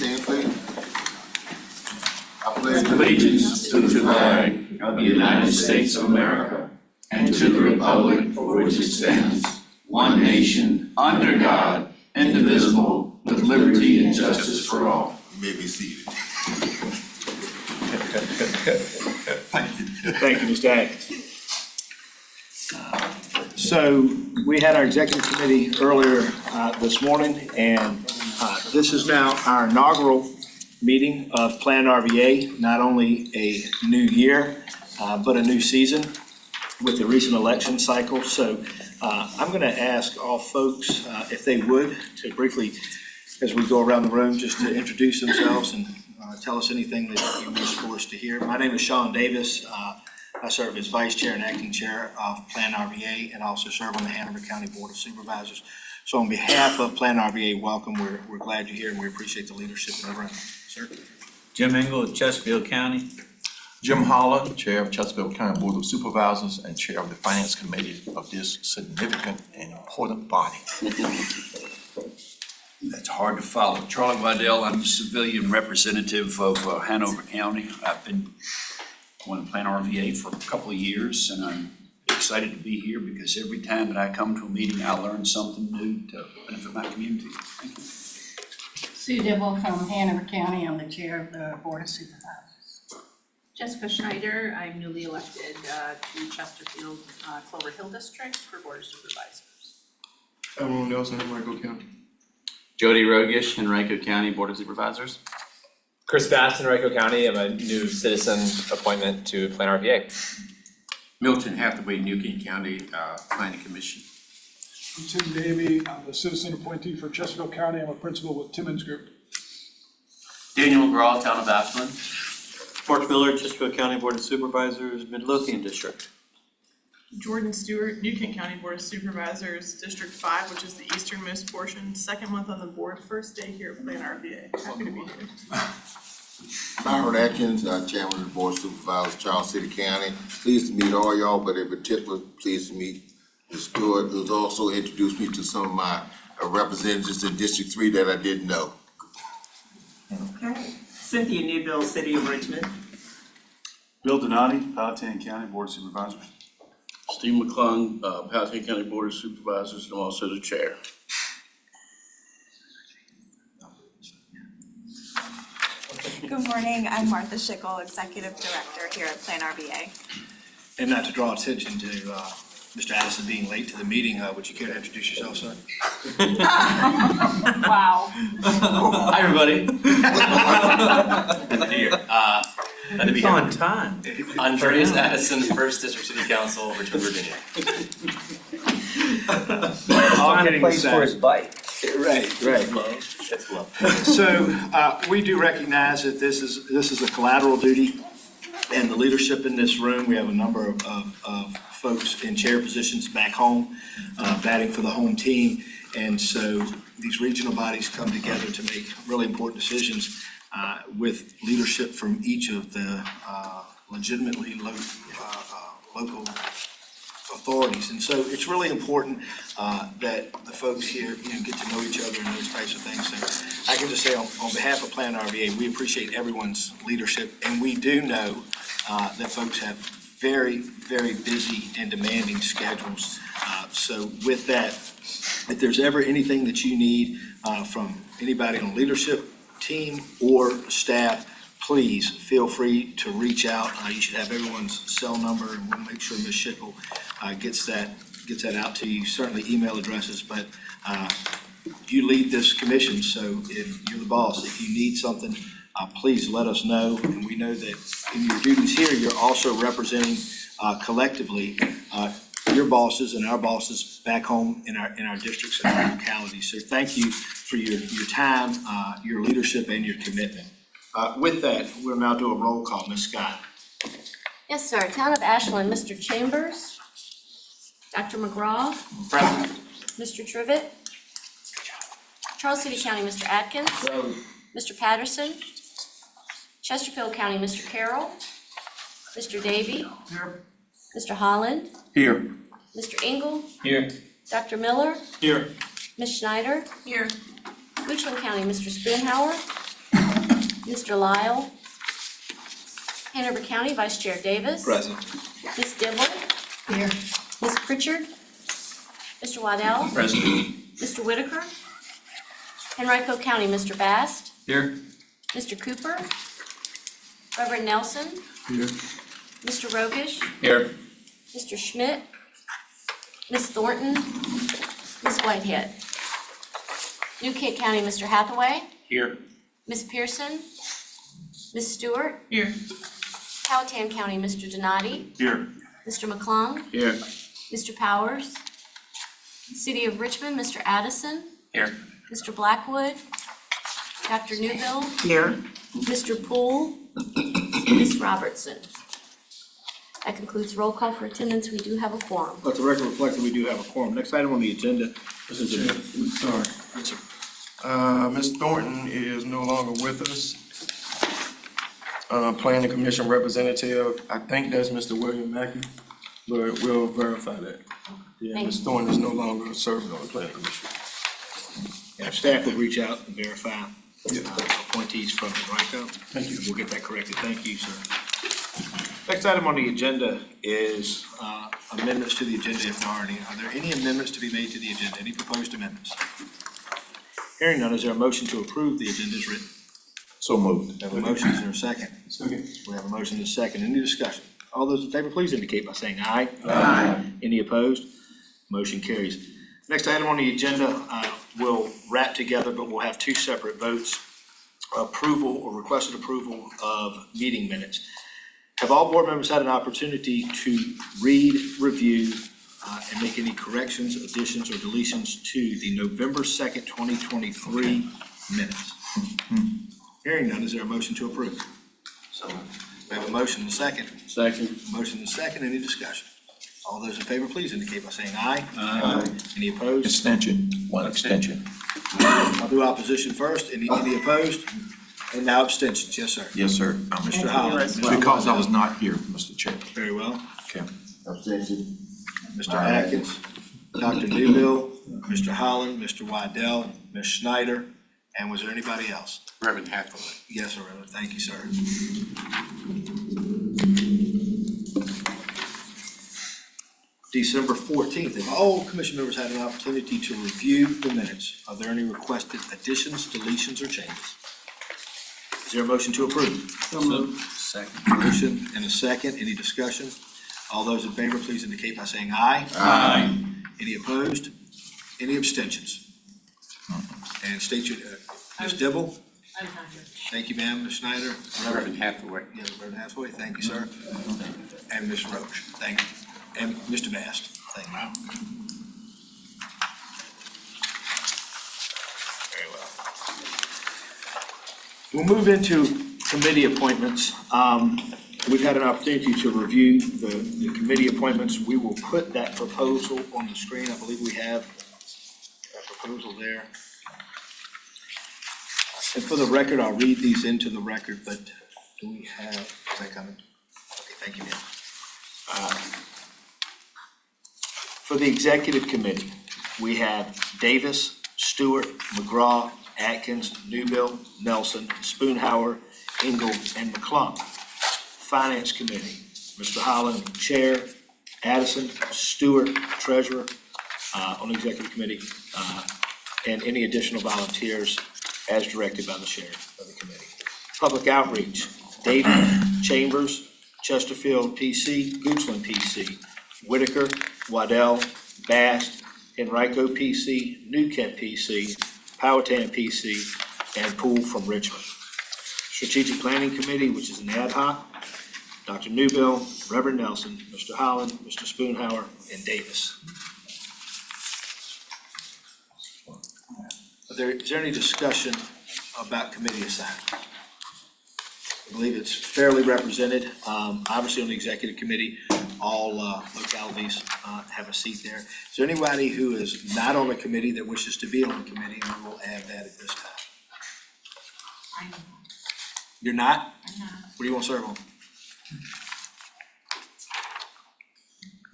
stand, please. I pledge Allegiance to the flag of the United States of America and to the republic for which it stands, one nation, under God, indivisible, with liberty and justice for all. You may be seated. Thank you, Mr. Atkins. So we had our executive committee earlier this morning, and this is now our inaugural meeting of PlanRVA, not only a new year, but a new season with the recent election cycle. So I'm going to ask all folks, if they would, to briefly, as we go around the room, just to introduce themselves and tell us anything that you wish for us to hear. My name is Sean Davis. I serve as Vice Chair and Acting Chair of PlanRVA, and also serve on the Hanover County Board of Supervisors. So on behalf of PlanRVA, welcome. We're glad you're here, and we appreciate the leadership in the room. Sir? Jim Engel of Chesterfield County. Jim Holler, Chair of Chesterfield County Board of Supervisors and Chair of the Finance Committee of this significant and important body. That's hard to follow. Charlie Waddell, I'm a civilian representative of Hanover County. I've been on PlanRVA for a couple of years, and I'm excited to be here because every time that I come to a meeting, I learn something new to benefit my community. Thank you. Sue Dibble from Hanover County. I'm the chair of the Board of Supervisors. Jessica Schneider, I'm newly elected to Chesterfield Clover Hill District for Board of Supervisors. Everyone Nelson, Henrico County. Jody Rogish, Henrico County Board of Supervisors. Chris Bass, Henrico County. I'm a new citizen appointment to PlanRVA. Milton Hathaway, New King County Planning Commission. I'm Tim Davey. I'm the citizen appointee for Chesterfield County. I'm a principal with Timmons Group. Daniel McGraw, Town of Ashland. Mark Miller, Chesterfield County Board of Supervisors, Midlothian District. Jordan Stewart, New King County Board of Supervisors, District 5, which is the easternmost portion, second month on the board, first day here at PlanRVA. Happy to be here. Howard Atkins, Chairman of the Board of Supervisors, Charles City County. Pleased to meet all y'all, but in particular, pleased to meet Ms. Stewart, who's also introduced me to some of my representatives in District 3 that I didn't know. Okay. Cynthia Newbill, City of Richmond. Bill Donati, Powhatan County Board of Supervisors. Steve McClung, Powhatan County Board of Supervisors, and I'm also the chair. Good morning, I'm Martha Schickel, Executive Director here at PlanRVA. And not to draw attention to Mr. Addison being late to the meeting, would you care to introduce yourself, sir? Wow. Hi, everybody. Good to be here. Glad to be here. On time. Andreas Addison, First District City Council, Richmond, Virginia. All kidding Place aside. for his bike. Right. That's love. So we do recognize that this is a collateral duty, and the leadership in this room, we have a number of folks in chair positions back home, batting for the home team. And so these regional bodies come together to make really important decisions with leadership from each of the legitimately local authorities. And so it's really important that the folks here, get to know each other and those types of things. So I can just say on behalf of PlanRVA, we appreciate everyone's leadership, and we do know that folks have very, very busy and demanding schedules. So with that, if there's ever anything that you need from anybody on leadership team or staff, please feel free to reach out. You should have everyone's cell number, and we'll make sure Ms. Schickel gets that out to you. Certainly email addresses, but you lead this commission, so if you're the boss, if you need something, please let us know. And we know that in your duties here, you're also representing collectively your bosses and our bosses back home in our districts and our localities. So thank you for your time, your leadership, and your commitment. With that, we'll now do a roll call. Ms. Scott. Yes, sir. Town of Ashland, Mr. Chambers. Dr. McGraw. Present. Mr. Trivett. Charles City County, Mr. Atkins. Mr. Patterson. Chesterfield County, Mr. Carroll. Mr. Davey. Here. Mr. Holland. Here. Mr. Engel. Here. Dr. Miller. Here. Ms. Schneider. Here. Richland County, Mr. Spoonhour. Mr. Lyle. Hanover County Vice Chair Davis. Present. Ms. Dibble. Here. Ms. Pritchard. Mr. Waddell. Present. Mr. Whitaker. Henrico County, Mr. Bast. Here. Mr. Cooper. Reverend Nelson. Here. Mr. Rogish. Here. Mr. Schmidt. Ms. Thornton. Ms. Whitehead. New Kent County, Mr. Hathaway. Here. Ms. Pearson. Ms. Stewart. Here. Powhatan County, Mr. Donati. Here. Mr. McClung. Here. Mr. Powers. City of Richmond, Mr. Addison. Here. Mr. Blackwood. Dr. Newbill. Here. Mr. Poole. Ms. Robertson. That concludes roll call for attendance. We do have a quorum. Let the record reflect that we do have a quorum. Next item on the agenda is a. Sorry. Yes, sir. Ms. Thornton is no longer with us. Planning Commission representative, I think that's Mr. William Mackey, but we'll verify that. Yeah, Thank Ms. you. Thornton is no longer serving on the Planning Commission. If staff would reach out and verify appointees from Henrico. Thank you. We'll get that corrected. Thank you, sir. Next item on the agenda is amendments to the agenda if there are any. Are there any amendments to be made to the agenda? Any proposed amendments? Hearing none, is there a motion to approve the agenda as written? So moved. We have a motion, is there a second? Second. We have a motion and a second. Any discussion? All those in favor, please indicate by saying aye. Aye. Any opposed? Motion carries. Next item on the agenda, we'll wrap together, but we'll have two separate votes. Approval or requested approval of meeting minutes. Have all board members had an opportunity to read, review, and make any corrections, additions, or deletions to the November 2nd, 2023 minutes? Hearing none, is there a motion to approve? So, we have a motion and a second. Second. Motion and a second, any discussion? All those in favor, please indicate by saying aye. Aye. Any opposed? Extension, one extension. I'll do opposition first. Any opposed? And now abstentions. Yes, sir. Yes, sir. Mr. Holland. Because I was not here, Mr. Chair. Very well. Okay. Abstention. Mr. Atkins, Dr. Newbill, Mr. Holland, Mr. Waddell, Ms. Schneider, and was there anybody else? Reverend Hathaway. Yes, sir. Reverend. Thank you, sir. December 14th, if all commission members had an opportunity to review the minutes, are there any requested additions, deletions, or changes? Is there a motion to approve? Second. Motion and a second. Any discussion? All those in favor, please indicate by saying aye. Aye. Any opposed? Any abstentions? And state your, Ms. Dibble? I'm not here. Thank you, ma'am. Ms. Schneider? Reverend Hathaway. Yeah, Reverend Hathaway, thank you, sir. And Ms. Roach, thank you. And Mr. Bast, thank you. Very well. We'll move into committee appointments. We've had an opportunity to review the committee appointments. We will put that proposal on the screen. I believe we have that proposal there. And for the record, I'll read these into the record, but do we have, is that coming? Okay, thank you, ma'am. For the executive committee, we have Davis, Stewart, McGraw, Atkins, Newbill, Nelson, Spoonhour, Engel, and McClung. Finance committee, Mr. Holland, Chair, Addison, Stewart, Treasurer, on the executive committee, and any additional volunteers as directed by the chair of the committee. Public outreach, David, Chambers, Chesterfield, PC, Goochland, PC, Whitaker, Waddell, Bast, Henrico, PC, New Kent, PC, Powhatan, PC, and Poole from Richmond. Strategic Planning Committee, which is an ad hoc, Dr. Newbill, Reverend Nelson, Mr. Holland, Mr. Spoonhour, and Davis. Is there any discussion about committee assignment? I believe it's fairly represented. Obviously on the executive committee, all localities have a seat there. Is there anybody who is not on the committee that wishes to be on the committee? And we will add that at this time. You're not? What do you want to serve on?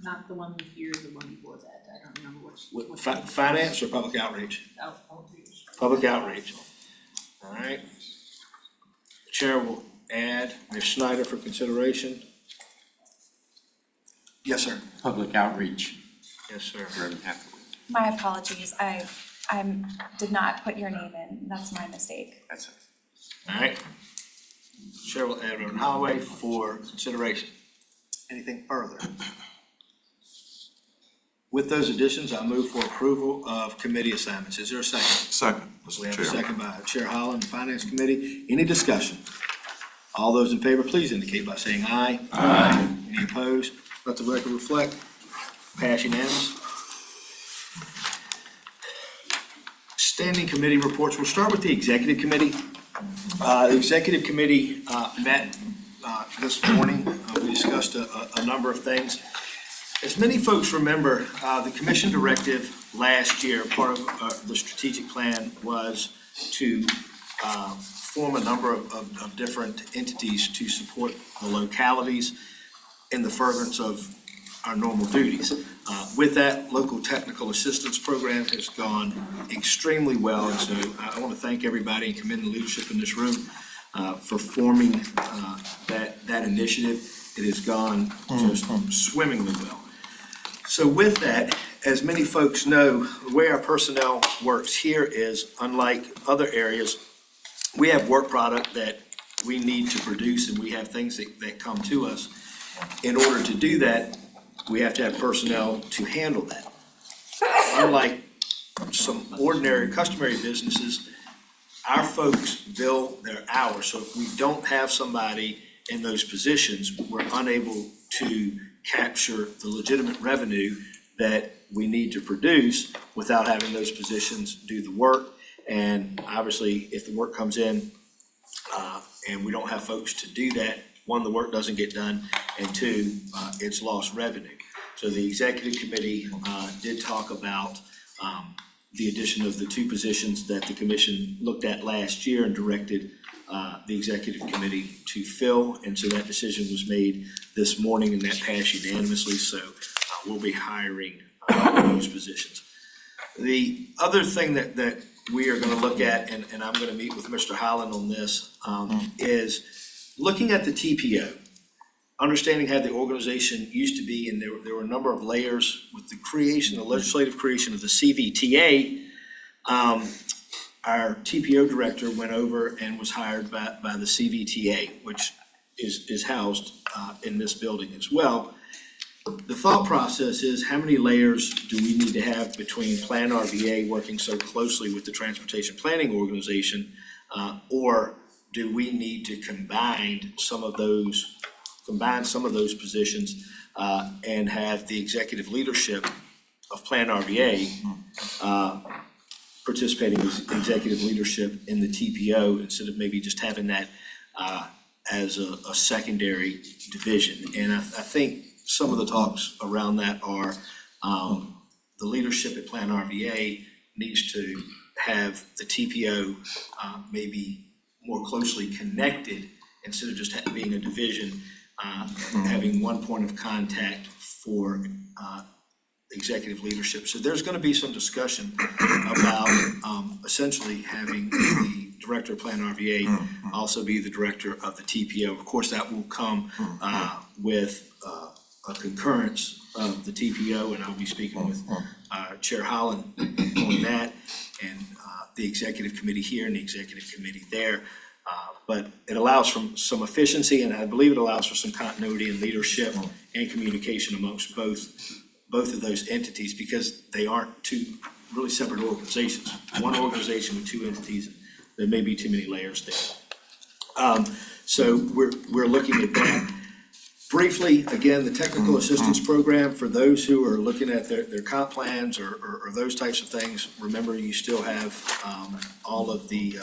Not the one here, the one before that. I don't remember which. Finance or public outreach? Outreach. Public outreach. All right. Chair will add Ms. Schneider for consideration. Yes, sir. Public outreach. Yes, sir. Reverend Hathaway. My apologies, I did not put your name in, that's my mistake. That's it. All right. Chair will add Reverend Holloway for consideration. Anything further? With those additions, I move for approval of committee assignments. Is there a second? Second, We Mr. have a Chair. second by Chair Holland, Finance Committee. Any discussion? All those in favor, please indicate by saying aye. Aye. Any opposed? Let the record reflect. Pass unanimous. Standing committee reports. We'll start with the Executive Committee. The Executive Committee met this morning. We discussed a number of things. As many folks remember, the commission directive last year, part of the strategic plan was to form a number of different entities to support the localities in the furtherance of our normal duties. With that, local technical assistance program has gone extremely well, and so I want to thank everybody and commend the leadership in this room for forming that initiative. It has gone just swimmingly well. So with that, as many folks know, the way our personnel works here is, unlike other areas, we have work product that we need to produce, and we have things that come to us. In order to do that, we have to have personnel to handle that. Unlike some ordinary customary businesses, our folks bill their hours. So if we don't have somebody in those positions, we're unable to capture the legitimate revenue that we need to produce without having those positions do the work. And obviously, if the work comes in and we don't have folks to do that, one, the work doesn't get done, and two, it's lost revenue. So the Executive Committee did talk about the addition of the two positions that the Commission looked at last year and directed the Executive Committee to fill. And so that decision was made this morning, and that passed unanimously. So we'll be hiring those positions. The other thing that we are going to look at, and I'm going to meet with Mr. Holland on this, is looking at the TPO, understanding how the organization used to be, and there were a number of layers with the creation, the legislative creation of the CVTA. Our TPO director went over and was hired by the CVTA, which is housed in this building as well. The thought process is, how many layers do we need to have between PlanRVA working so closely with the Transportation Planning Organization, or do we need to combine some of those positions and have the executive leadership of PlanRVA participating as executive leadership in the TPO, instead of maybe just having that as a secondary division. And I think some of the talks around that are the leadership at PlanRVA needs to have the TPO maybe more closely connected, instead of just being a division, having one point of contact for executive leadership. So there's going to be some discussion about essentially having the director of PlanRVA also be the director of the TPO. Of course, that will come with a concurrence of the TPO, and I'll be speaking with Chair Holland on that, and the executive committee here and the executive committee there. But it allows for some efficiency, and I believe it allows for some continuity in leadership and communication amongst both of those entities, because they aren't two really separate organizations. One organization with two entities, there may be too many layers there. So we're looking at that. Briefly, again, the technical assistance program, for those who are looking at their comp plans or those types of things, remember, you still have all of the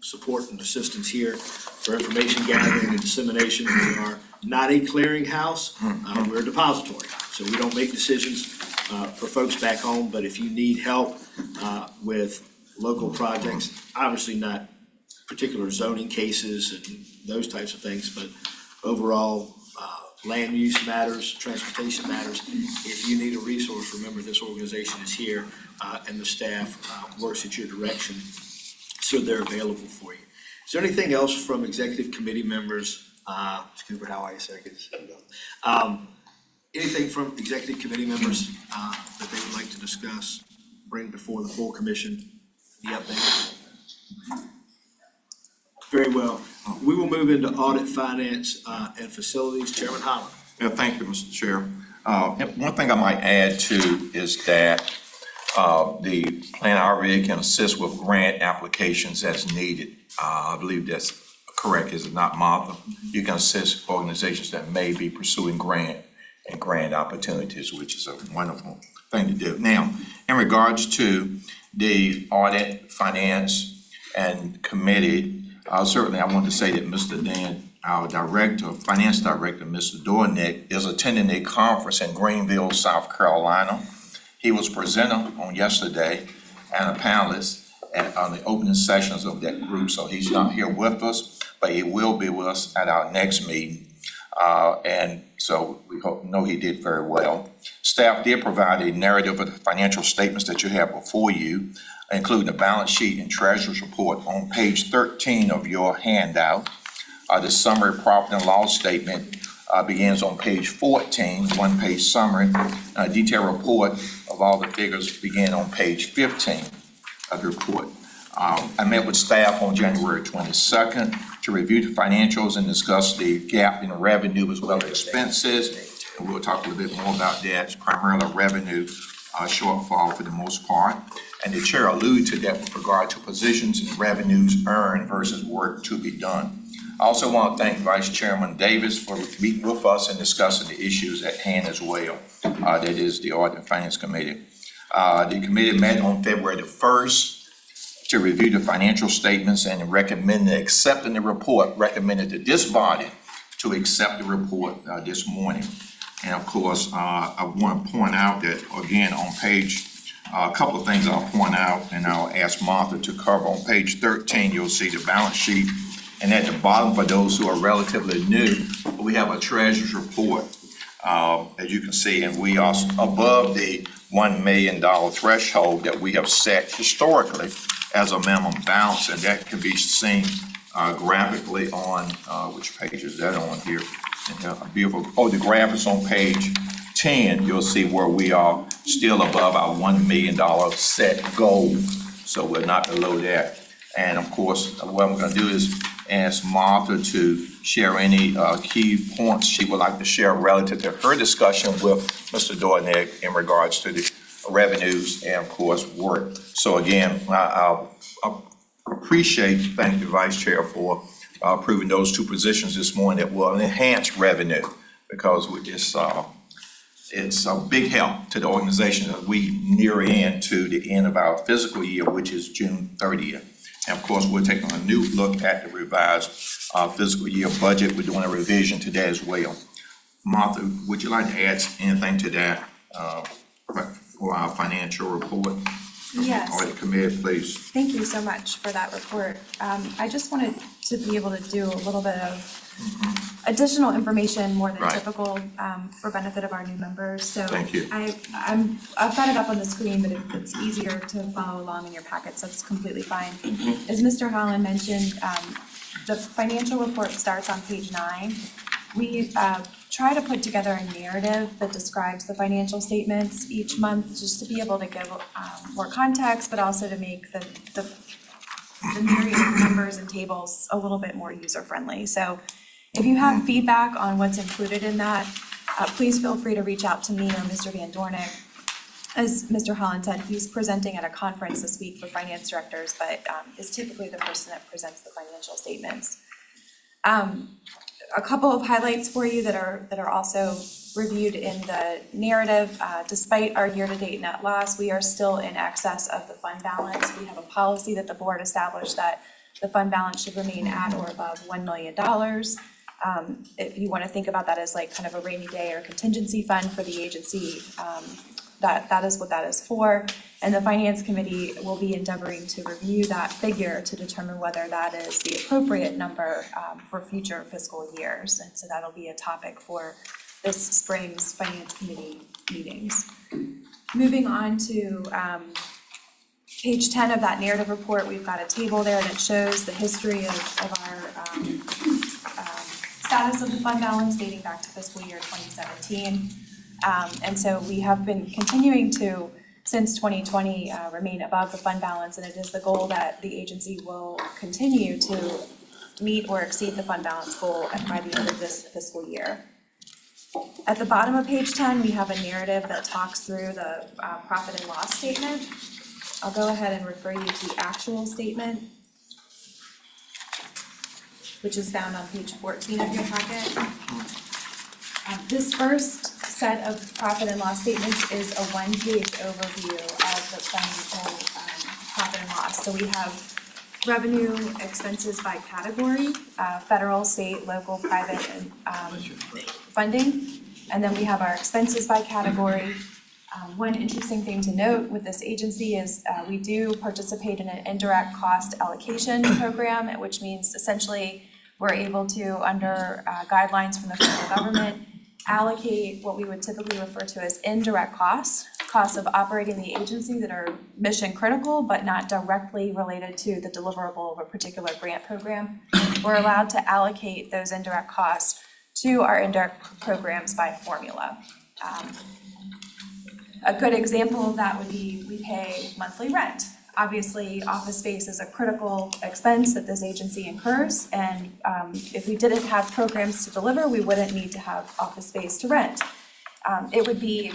support and assistance here for information gathering and dissemination. We are not a clearinghouse, we're a depository. So we don't make decisions for folks back home, but if you need help with local projects, obviously not particular zoning cases and those types of things, but overall land use matters, transportation matters. If you need a resource, remember, this organization is here and the staff works at your direction, so they're available for you. Is there anything else from executive committee members? Cooper, how are you, sir? Good to see you. Anything from executive committee members that they would like to discuss, bring before the full commission, the update? Very well. We will move into audit, finance, and facilities. Chairman Holland. Yeah, thank you, Mr. Chair. One thing I might add too is that the PlanRVA can assist with grant applications as needed. I believe that's correct, is it not, Martha? You can assist organizations that may be pursuing grant opportunities, which is a wonderful thing to do. Now, in regards to the audit, finance, and committee, certainly I want to say that Mr. Dan, our finance director, Mr. Dornick, is attending a conference in Greenville, South Carolina. He was presenter on yesterday and a panelist on the opening sessions of that group, so he's not here with us, but he will be with us at our next meeting. And so we know he did very well. Staff did provide a narrative of the financial statements that you have before you, including the balance sheet and treasurer's report on page 13 of your handout. The summary profit and loss statement begins on page 14, one-page summary. Detailed report of all the figures begin on page 15 of the report. I met with staff on January 22nd to review the financials and discuss the gap in revenue as well as expenses. And we'll talk a little bit more about that. It's primarily revenue shortfall for the most part. And the chair alluded to that with regard to positions and revenues earned versus work to be done. I also want to thank Vice Chairman Davis for meeting with us and discussing the issues at hand as well. That is the Audit and Finance Committee. The committee met on February the 1st to review the financial statements and recommended accepting the report, recommended to this body to accept the report this morning. And of course, I want to point out that, again, on page, a couple of things I'll point out, and I'll ask Martha to cover. On page 13, you'll see the balance sheet. And at the bottom, for those who are relatively new, we have a treasurer's report, as you can see, and we are above the $1 million threshold that we have set historically as a minimum balance, and that can be seen graphically on, which page is that on here? The graph is on page 10. You'll see where we are still above our $1 million set goal, so we're not below that. And of course, what I'm going to do is ask Martha to share any key points she would like to share relative to her discussion with Mr. Dornick in regards to the revenues and of course work. So again, I appreciate, thank you Vice Chair for approving those two positions this morning that will enhance revenue, because it's a big help to the organization as we near into the end of our fiscal year, which is June 30th. And of course, we're taking a new look at the revised fiscal year budget. We're doing a revision to that as well. Martha, would you like to add anything to that for our financial report? Yes. Audit committee, please. Thank you so much for that report. I just wanted to be able to do a little bit of additional information, more than typical, for benefit of our new members. So thank you. I've got it up on the screen, but if it's easier to follow along in your packets, that's completely fine. As Mr. Holland mentioned, the financial report starts on page 9. We try to put together a narrative that describes the financial statements each month, just to be able to give more context, but also to make the myriad of numbers and tables a little bit more user-friendly. So if you have feedback on what's included in that, please feel free to reach out to me or Mr. Van Dornick. As Mr. Holland said, he's presenting at a conference this week for finance directors, but is typically the person that presents the financial statements. A couple of highlights for you that are also reviewed in the narrative. Despite our year-to-date net loss, we are still in excess of the fund balance. We have a policy that the board established that the fund balance should remain at or above $1 million. If you want to think about that as like kind of a rainy day or contingency fund for the agency, that is what that is for. And the Finance Committee will be endeavoring to review that figure to determine whether that is the appropriate number for future fiscal years. And so that'll be a topic for this spring's Finance Committee meetings. Moving on to page 10 of that narrative report, we've got a table there that shows the history of our status of the fund balance dating back to fiscal year 2017. And so we have been continuing to, since 2020, remain above the fund balance, and it is the goal that the agency will continue to meet or exceed the fund balance goal by the end of this fiscal year. At the bottom of page 10, we have a narrative that talks through the profit and loss statement. I'll go ahead and refer you to the actual statement, which is found on page 14 of your packet. This first set of profit and loss statements is a one-page overview of the financial profit and loss. So we have revenue expenses by category, federal, state, local, private, and funding. And then we have our expenses by category. One interesting thing to note with this agency is we do participate in an indirect cost allocation program, which means essentially we're able to, under guidelines from the federal government, allocate what we would typically refer to as indirect costs of operating the agency that are mission critical but not directly related to the deliverable of a particular grant program. We're allowed to allocate those indirect costs to our indirect programs by formula. A good example of that would be we pay monthly rent. Obviously, office space is a critical expense that this agency incurs, and if we didn't have programs to deliver, we wouldn't need to have office space to rent. It would be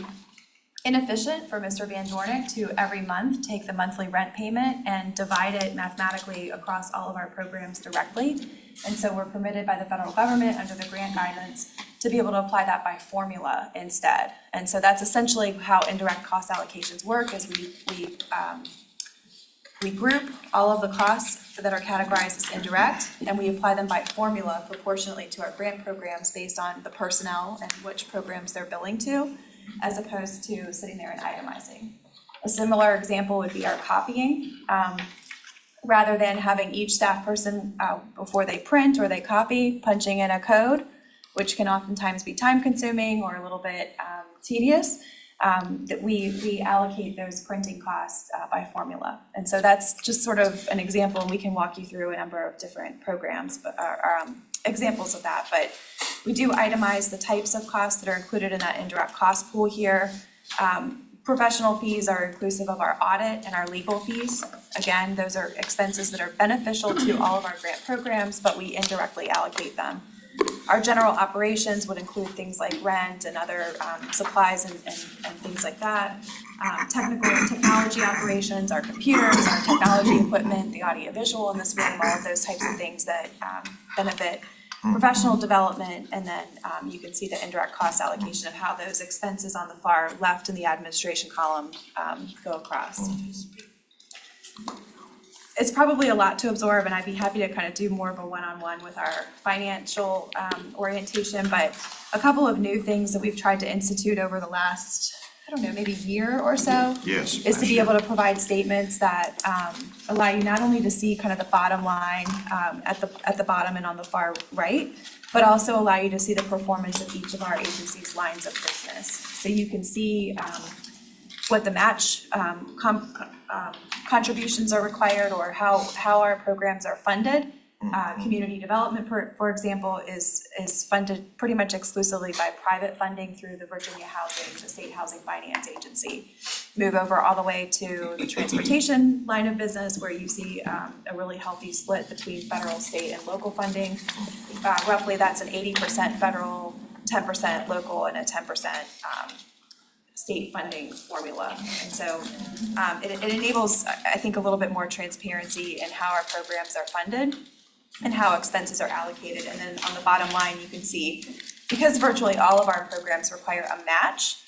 inefficient for Mr. Van Dornick to every month take the monthly rent payment and divide it mathematically across all of our programs directly. And so we're permitted by the federal government under the grant guidance to be able to apply that by formula instead. And so that's essentially how indirect cost allocations work, is we group all of the costs that are categorized as indirect, and we apply them by formula proportionately to our grant programs based on the personnel and which programs they're billing to, as opposed to sitting there and itemizing. A similar example would be our copying. Rather than having each staff person, before they print or they copy, punching in a code, which can oftentimes be time consuming or a little bit tedious, that we allocate those printing costs by formula. And so that's just sort of an example, and we can walk you through a number of different programs, but examples of that. But we do itemize the types of costs that are included in that indirect cost pool here. Professional fees are inclusive of our audit and our legal fees. Again, those are expenses that are beneficial to all of our grant programs, but we indirectly allocate them. Our general operations would include things like rent and other supplies and things like that. Technology operations, our computers, our technology equipment, the audiovisual in this room, all of those types of things that benefit professional development. And then you can see the indirect cost allocation of how those expenses on the far left in the administration column go across. It's probably a lot to absorb, and I'd be happy to kind of do more of a one-on-one with our financial orientation, but a couple of new things that we've tried to institute over the last, I don't know, maybe year or so. Yes. Is to be able to provide statements that allow you not only to see kind of the bottom line at the bottom and on the far right, but also allow you to see the performance of each of our agency's lines of business. So you can see what the match contributions are required, or how our programs are funded. Community development, for example, is funded pretty much exclusively by private funding through the Virginia Housing, the State Housing Finance Agency. Move over all the way to the transportation line of business, where you see a really healthy split between federal, state, and local funding. Roughly that's an 80% federal, 10% local, and a 10% state funding formula. And so it enables, I think, a little bit more transparency in how our programs are funded and how expenses are allocated. And then on the bottom line, you can see, because virtually all of our programs require a match,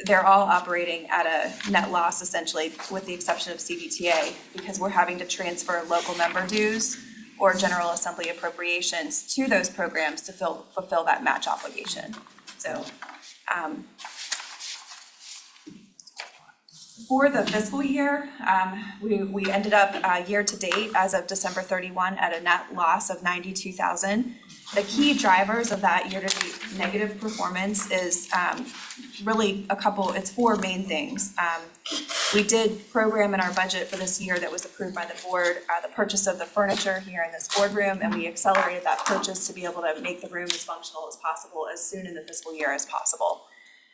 they're all operating at a net loss, essentially, with the exception of CBTA, because we're having to transfer local member dues or General Assembly appropriations to those programs to fulfill that match obligation. So For the fiscal year, we ended up year to date as of December 31 at a net loss of $92,000. The key drivers of that year to date negative performance is really it's four main things. We did program in our budget for this year that was approved by the board, the purchase of the furniture here in this boardroom, and we accelerated that purchase to be able to make the room as functional as possible as soon in the fiscal year as possible.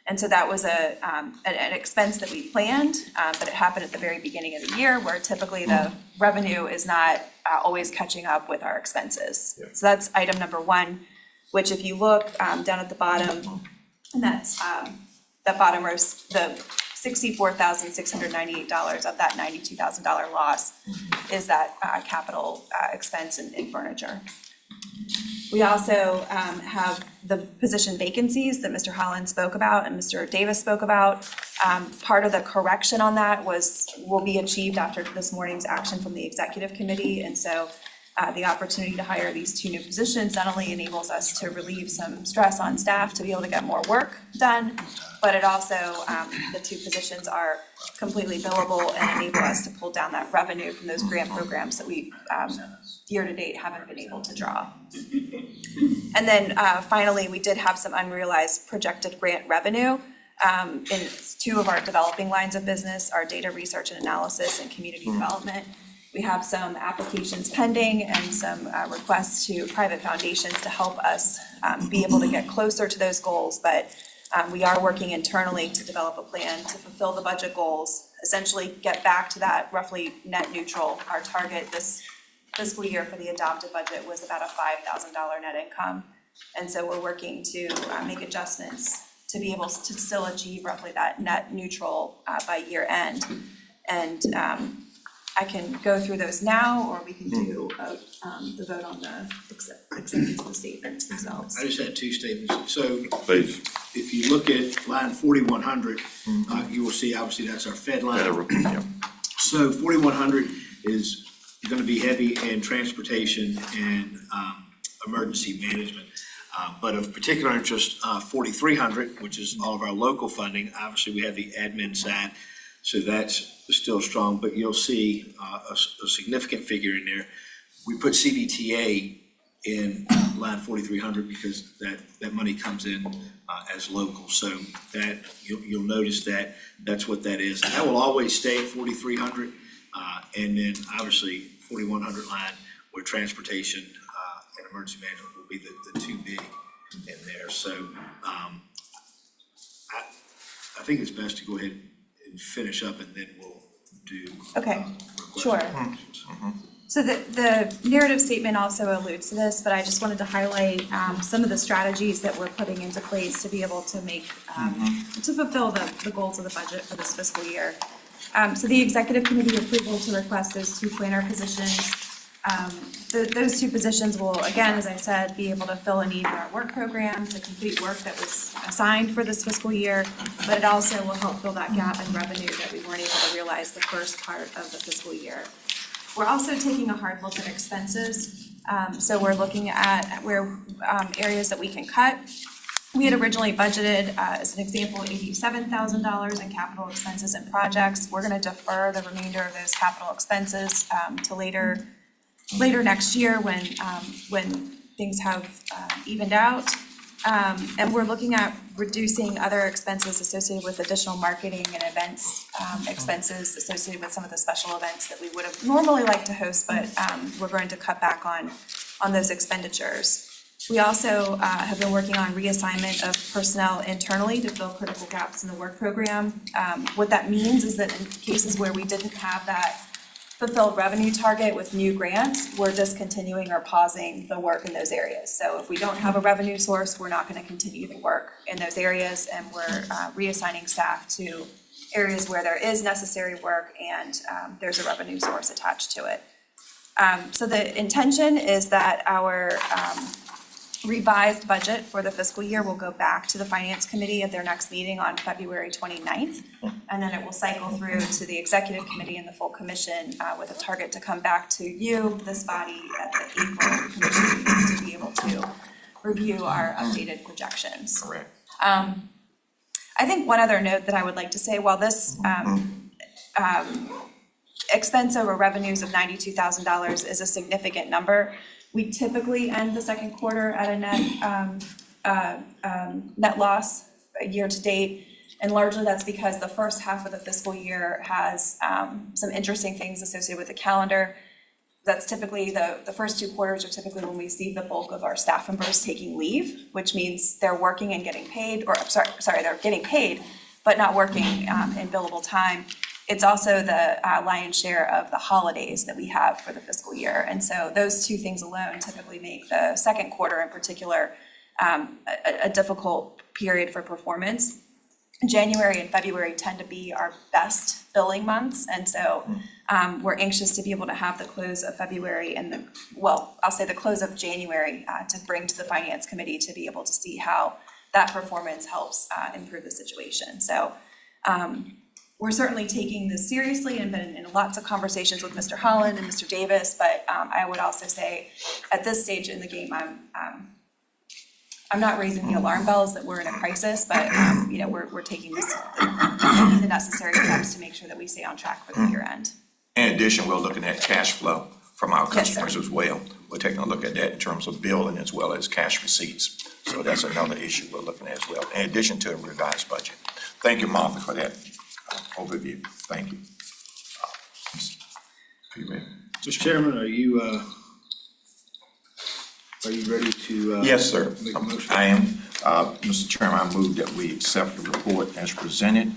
And so that was an expense that we planned, but it happened at the very beginning of the year where typically the revenue is not always catching up with our expenses. Yeah. So that's item number one, which if you look down at the bottom, and that's that bottom row, the $64,698 of that $92,000 loss is that capital expense in furniture. We also have the position vacancies that Mr. Holland spoke about and Mr. Davis spoke about. Part of the correction on that will be achieved after this morning's action from the executive committee. And so the opportunity to hire these two new positions not only enables us to relieve some stress on staff to be able to get more work done, but it also, the two positions are completely billable and enable us to pull down that revenue from those grant programs that we year to date haven't been able to draw. And then finally, we did have some unrealized projected grant revenue in two of our developing lines of business, our data research and analysis and community development. We have some applications pending and some requests to private foundations to help us be able to get closer to those goals, but we are working internally to develop a plan to fulfill the budget goals, essentially get back to that roughly net neutral. Our target this fiscal year for the adopted budget was about a $5,000 net income. And so we're working to make adjustments to be able to still achieve roughly that net neutral by year end. And I can go through those now, or we can do the vote on the acceptance of the statements themselves. I just had two statements. So Please. if you look at line 4100, you will see obviously that's our Fed line. So 4100 is going to be heavy in transportation and emergency management. But of particular interest, 4300, which is all of our local funding. Obviously, we have the admin side, so that's still strong. But you'll see a significant figure in there. We put CVTA in line 4300 because that money comes in as local. So that you'll notice that that's what that is. And that will always stay at 4300. And then obviously 4100 line where transportation and emergency management will be the two big in there. So I think it's best to go ahead and finish up and then we'll do. Okay, sure. So the narrative statement also alludes to this, but I just wanted to highlight some of the strategies that we're putting into place to be able to make, to fulfill the goals of the budget for this fiscal year. So the executive committee approval to request those two planner positions. Those two positions will, again, as I said, be able to fill a need in our work program to complete work that was assigned for this fiscal year, but it also will help fill that gap in revenue that we weren't able to realize the first part of the fiscal year. We're also taking a hard look at expenses. So we're looking at where areas that we can cut. We had originally budgeted, as an example, $87,000 in capital expenses and projects. We're gonna defer the remainder of those capital expenses to later next year when things have evened out. And we're looking at reducing other expenses associated with additional marketing and events, expenses associated with some of the special events that we would have normally liked to host, but we're going to cut back on those expenditures. We also have been working on reassignment of personnel internally to fill critical gaps in the work program. What that means is that in cases where we didn't have that fulfilled revenue target with new grants, we're discontinuing or pausing the work in those areas. So if we don't have a revenue source, we're not going to continue the work in those areas, and we're reassigning staff to areas where there is necessary work and there's a revenue source attached to it. So the intention is that our revised budget for the fiscal year will go back to the Finance Committee at their next meeting on February 29th. And then it will cycle through to the Executive Committee and the full Commission with a target to come back to you, this body, at the April Commission meeting to be able to review our updated projections. Correct. I think one other note that I would like to say, while this expense over revenues of $92,000 is a significant number. We typically end the second quarter at a net loss year to date. And largely that's because the first half of the fiscal year has some interesting things associated with the calendar. That's typically, the first two quarters are typically when we see the bulk of our staff members taking leave, which means they're working and getting paid, or sorry, they're getting paid, but not working in billable time. It's also the lion's share of the holidays that we have for the fiscal year. And so those two things alone typically make the second quarter in particular a difficult period for performance. January and February tend to be our best billing months. And so we're anxious to be able to have the close of February and the close of January to bring to the Finance Committee to be able to see how that performance helps improve the situation. So we're certainly taking this seriously and been in lots of conversations with Mr. Holland and Mr. Davis, but I would also say at this stage in the game, I'm not raising the alarm bells that we're in a crisis, but we're taking the necessary steps to make sure that we stay on track for the year end. In addition, we're looking at cash flow from our Yes, sir. customers as well. We're taking a look at that in terms of billing as well as cash receipts. So that's another issue we're looking at as well, in addition to a revised budget. Thank you, Martha, for that overview. Thank you. Are you ready? Mr. Chairman, are you ready to? Yes, sir. Make a motion? I am. Mr. Chairman, I move that we accept the report as presented.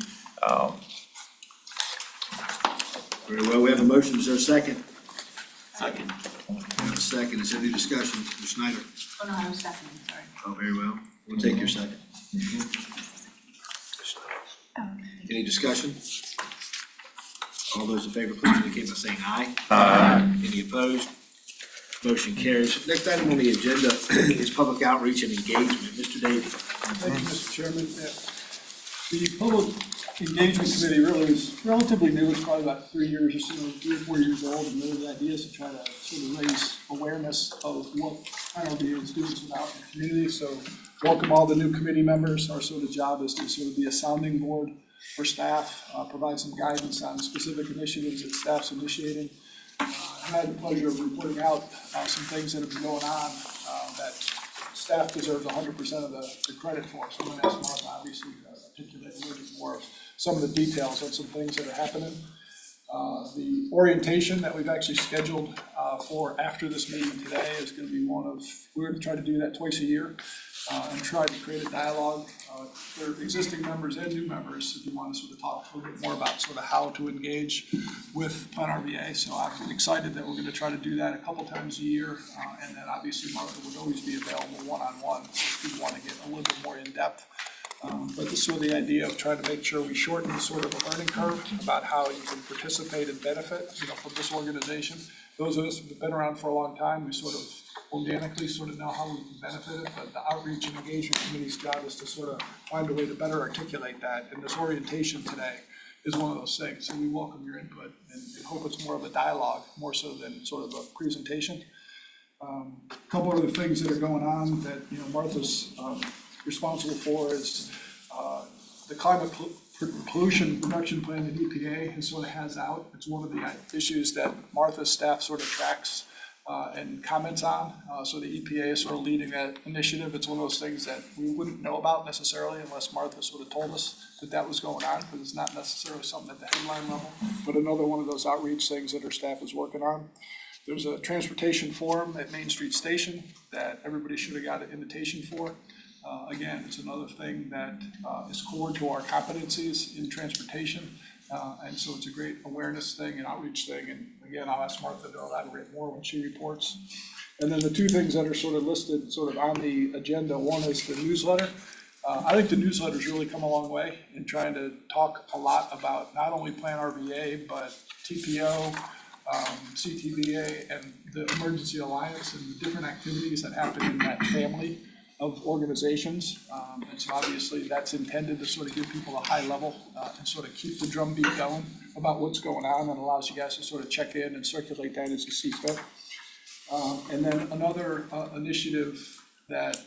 Very well, we have a motion, is there a second? Second. We have a second, is there any discussion, Mr. Snyder? Oh, no, I was seconding, sorry. Oh, very well, we'll take your second. Any discussion? All those in favor, please indicate by saying aye. Aye. Any opposed? Motion carries. Next item on the agenda is public outreach and engagement. Mr. Davey. Thank you, Mr. Chairman. The Public Engagement Committee really is relatively new. It's probably about 3 years or so, 3 or 4 years old, and really the idea is to try to sort of raise awareness of what PlanRVA is doing out in the community. So welcome all the new committee members. Our sort of job is to sort of be a sounding board for staff, provide some guidance on specific initiatives that staff's initiating. I had the pleasure of reporting out some things that have been going on that staff deserves 100% of the credit for. So I'm going to ask Martha, obviously, to articulate a little bit more of some of the details on some things that are happening. The orientation that we've actually scheduled for after this meeting today is going to be we're going to try to do that twice a year and try to create a dialogue for existing members and new members if you want to sort of talk a little bit more about sort of how to engage with PlanRVA. So I'm excited that we're going to try to do that a couple times a year. And then obviously Martha would always be available one-on-one if you want to get a little bit more in depth. But this is sort of the idea of trying to make sure we shorten sort of the learning curve about how you can participate and benefit, from this organization. Those of us who have been around for a long time, we sort of organically sort of know how we can benefit it, but the outreach and engagement committee's job is to sort of find a way to better articulate that. And this orientation today is one of those things. So we welcome your input and hope it's more of a dialogue, more so than sort of a presentation. A couple other things that are going on that, Martha's responsible for is the climate pollution reduction plan that EPA sort of has out. It's one of the issues that Martha's staff sort of tracks and comments on. So the EPA is sort of leading that initiative. It's one of those things that we wouldn't know about necessarily unless Martha sort of told us that was going on, because it's not necessarily something at the headline level, but another one of those outreach things that our staff is working on. There's a transportation forum at Main Street Station that everybody should have got an invitation for. Again, it's another thing that is core to our competencies in transportation. And so it's a great awareness thing and outreach thing. And again, I'll ask Martha to elaborate more when she reports. And then the two things that are sort of listed sort of on the agenda, one is the newsletter. I think the newsletter's really come a long way in trying to talk a lot about not only PlanRVA, but TPO, CTVA, and the Emergency Alliance and the different activities that happen in that family of organizations. And so obviously that's intended to sort of give people a high level and sort of keep the drumbeat going about what's going on, and allows you guys to sort of check in and circulate that as you see fit. And then another initiative that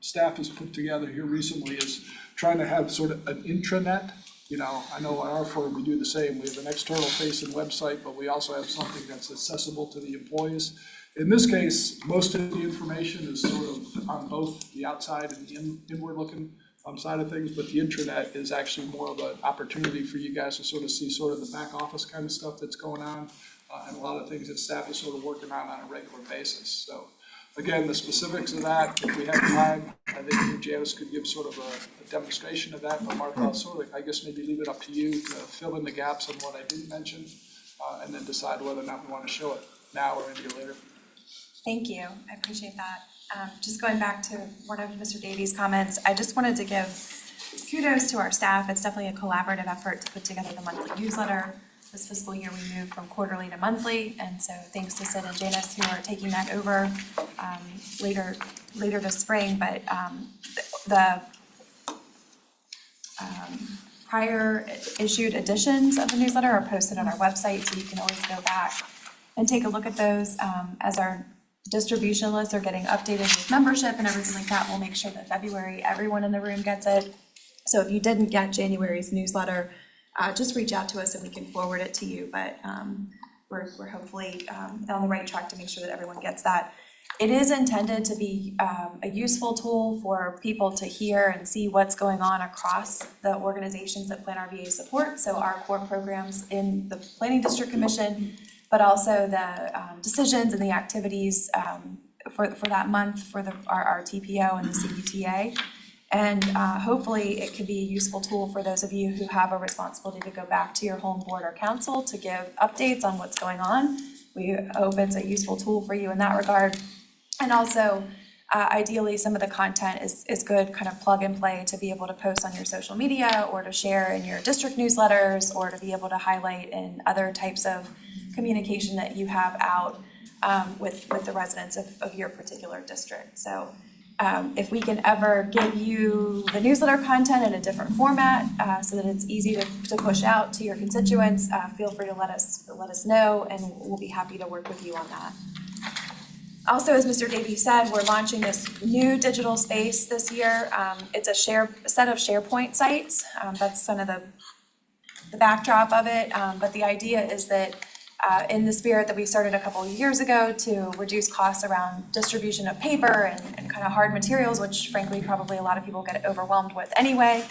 staff has put together here recently is trying to have sort of an intranet You know, I know at our firm, we do the same. We have an external facing website, but we also have something that's accessible to the employees. In this case, most of the information is sort of on both the outside and the inward looking side of things, but the intranet is actually more of an opportunity for you guys to sort of see sort of the back office kind of stuff that's going on, and a lot of things that staff is sort of working on a regular basis. So again, the specifics of that, if we have time, I think Janice could give sort of a demonstration of that, but Martha, I'll sort of, I guess maybe leave it up to you to fill in the gaps on what I didn't mention, and then decide whether or not we want to show it now or maybe later. Thank you, I appreciate that. Just going back to one of Mr. Davies' comments, I just wanted to give kudos to our staff. It's definitely a collaborative effort to put together the monthly newsletter. This fiscal year, we moved from quarterly to monthly, and so thanks to Sid and Janice who are taking that over later this spring. But the prior issued editions of the newsletter are posted on our website, so you can always go back and take a look at those. As our distribution lists are getting updated with membership and everything like that, we'll make sure that February everyone in the room gets it. So if you didn't get January's newsletter, just reach out to us and we can forward it to you. But we're hopefully on the right track to make sure that everyone gets that. It is intended to be a useful tool for people to hear and see what's going on across the organizations that PlanRVA supports. So our core programs in the Planning District Commission, but also the decisions and the activities for that month for our TPO and the CBTA. And hopefully it could be a useful tool for those of you who have a responsibility to go back to your home board or council to give updates on what's going on. We hope it's a useful tool for you in that regard. And also, ideally, some of the content is good kind of plug and play to be able to post on your social media or to share in your district newsletters or to be able to highlight in other types of communication that you have out with the residents of your particular district. So if we can ever give you the newsletter content in a different format so that it's easy to push out to your constituents, feel free to let us know, and we'll be happy to work with you on that. Also, as Mr. Davies said, we're launching this new digital space this year. It's a set of SharePoint sites. That's kind of the backdrop of it. But the idea is that in the spirit that we started a couple of years ago to reduce costs around distribution of paper and kind of hard materials, which frankly probably a lot of people get overwhelmed with anyway,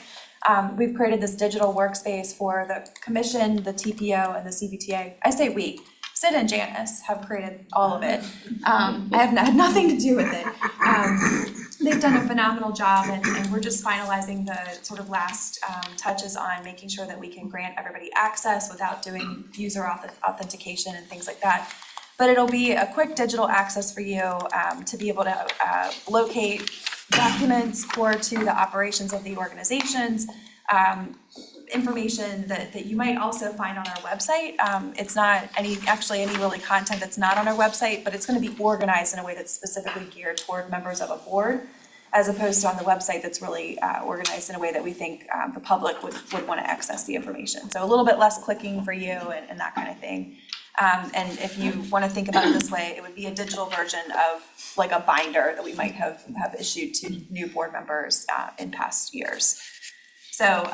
we've created this digital workspace for the commission, the TPO, and the CBTA. I say we. Sid and Janice have created all of it. I have had nothing to do with it. They've done a phenomenal job, and we're just finalizing the sort of last touches on making sure that we can grant everybody access without doing user authentication and things like that. But it'll be a quick digital access for you to be able to locate documents core to the operations of the organizations, information that you might also find on our website. It's not any really content that's not on our website, but it's going to be organized in a way that's specifically geared toward members of a board, as opposed to on the website that's really organized in a way that we think the public would want to access the information. So a little bit less clicking for you and that kind of thing. And if you want to think about it this way, it would be a digital version of like a binder that we might have issued to new board members in past years. So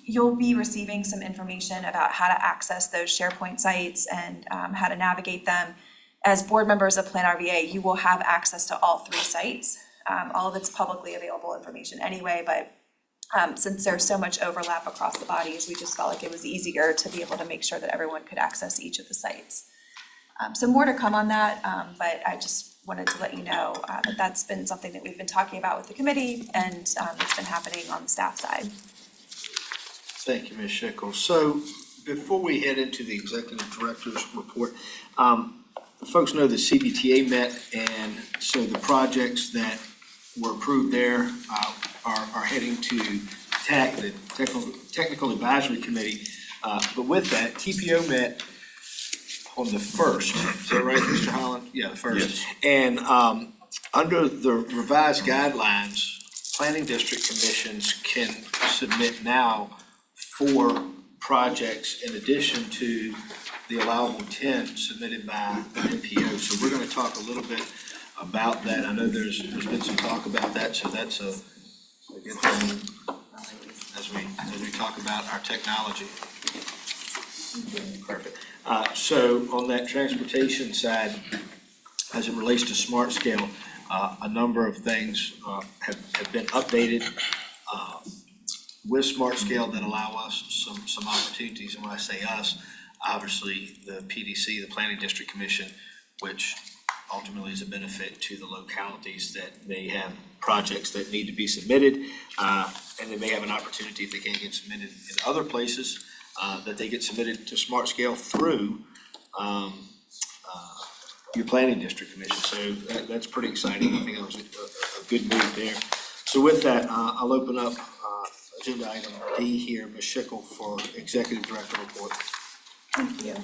you'll be receiving some information about how to access those SharePoint sites and how to navigate them. As board members of PlanRVA, you will have access to all 3 sites. All of it's publicly available information anyway, but since there's so much overlap across the bodies, we just felt like it was easier to be able to make sure that everyone could access each of the sites. So more to come on that, but I just wanted to let you know that that's been something that we've been talking about with the committee, and it's been happening on the staff side. Thank you, Ms. Schickel. So before we head into the executive director's report, folks know the CBTA met, and so the projects that were approved there are heading to TAC, the Technical Advisory Committee. But with that, TPO met on the 1st. Is that right, Mr. Holland? Yeah, the 1st. Yes. And under the revised guidelines, planning district commissions can submit now 4 projects in addition to the allowable 10 submitted by the NPO. So we're going to talk a little bit about that. I know there's been some talk about that, so that's a good thing as as we talk about our technology. Perfect. So on that transportation side, as it relates to smart scale, a number of things have been updated with smart scale that allow us some opportunities. And when I say us, obviously the PDC, the Planning District Commission, which ultimately is a benefit to the localities that may have projects that need to be submitted, and they may have an opportunity if they can't get submitted in other places, that they get submitted to smart scale through your Planning District Commission. So that's pretty exciting. I think that was a good move there. So with that, I'll open up agenda item D here, Ms. Schickel for Executive Director report. Thank you.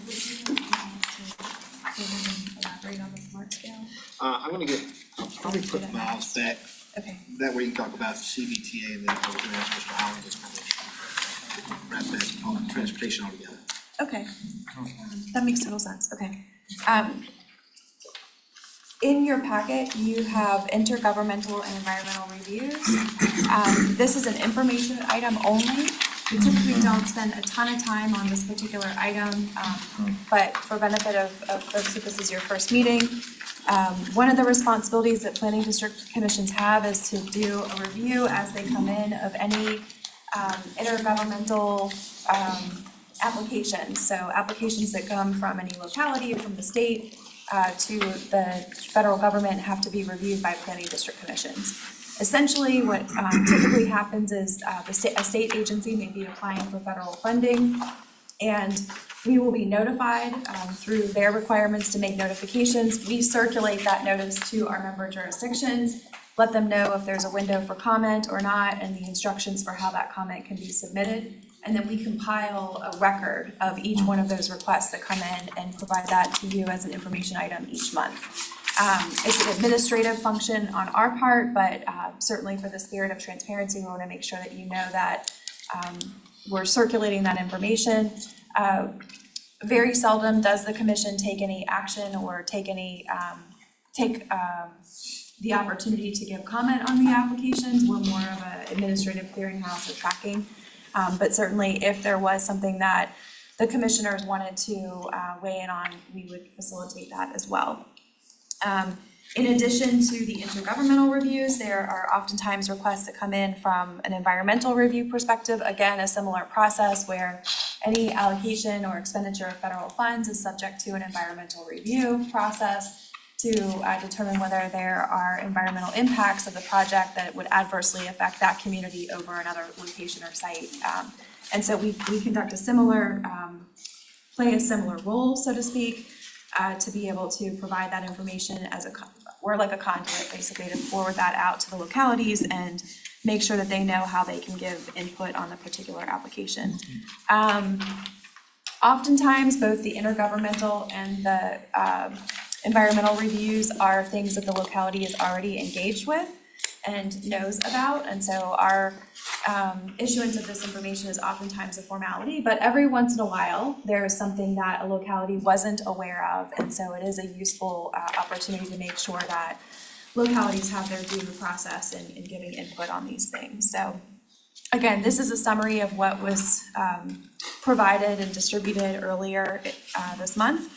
Elaborate on the smart scale. I'm gonna I'll probably put Miles back. Okay. That way you can talk about CBTA and then I was gonna ask Mr. Holland to kind of wrap that on transportation altogether. Okay, that makes total sense, okay. In your packet, you have intergovernmental and environmental reviews. This is an information item only. We typically don't spend a ton of time on this particular item, but for benefit of folks, if this is your first meeting, one of the responsibilities that planning district commissions have is to do a review as they come in of any intergovernmental applications. So applications that come from any locality or from the state to the federal government have to be reviewed by planning district commissions. Essentially, what typically happens is a state agency may be applying for federal funding, and we will be notified through their requirements to make notifications. We circulate that notice to our member jurisdictions, let them know if there's a window for comment or not, and the instructions for how that comment can be submitted. And then we compile a record of each one of those requests that come in and provide that to you as an information item each month. It's an administrative function on our part, but certainly for the spirit of transparency, we want to make sure that you know that we're circulating that information. Very seldom does the commission take any action or take the opportunity to give comment on the applications. We're more of an administrative clearinghouse or tracking. But certainly if there was something that the commissioners wanted to weigh in on, we would facilitate that as well. In addition to the intergovernmental reviews, there are oftentimes requests that come in from an environmental review perspective. Again, a similar process where any allocation or expenditure of federal funds is subject to an environmental review process to determine whether there are environmental impacts of the project that would adversely affect that community over another location or site. And so we conduct a similar, play a similar role, so to speak, to be able to provide that information as we're like a conduit basically to forward that out to the localities and make sure that they know how they can give input on the particular application. Oftentimes, both the intergovernmental and the environmental reviews are things that the locality is already engaged with and knows about, and so our issuance of this information is oftentimes a formality, but every once in a while, there is something that a locality wasn't aware of, and so it is a useful opportunity to make sure that localities have their due process in giving input on these things. So again, this is a summary of what was provided and distributed earlier this month,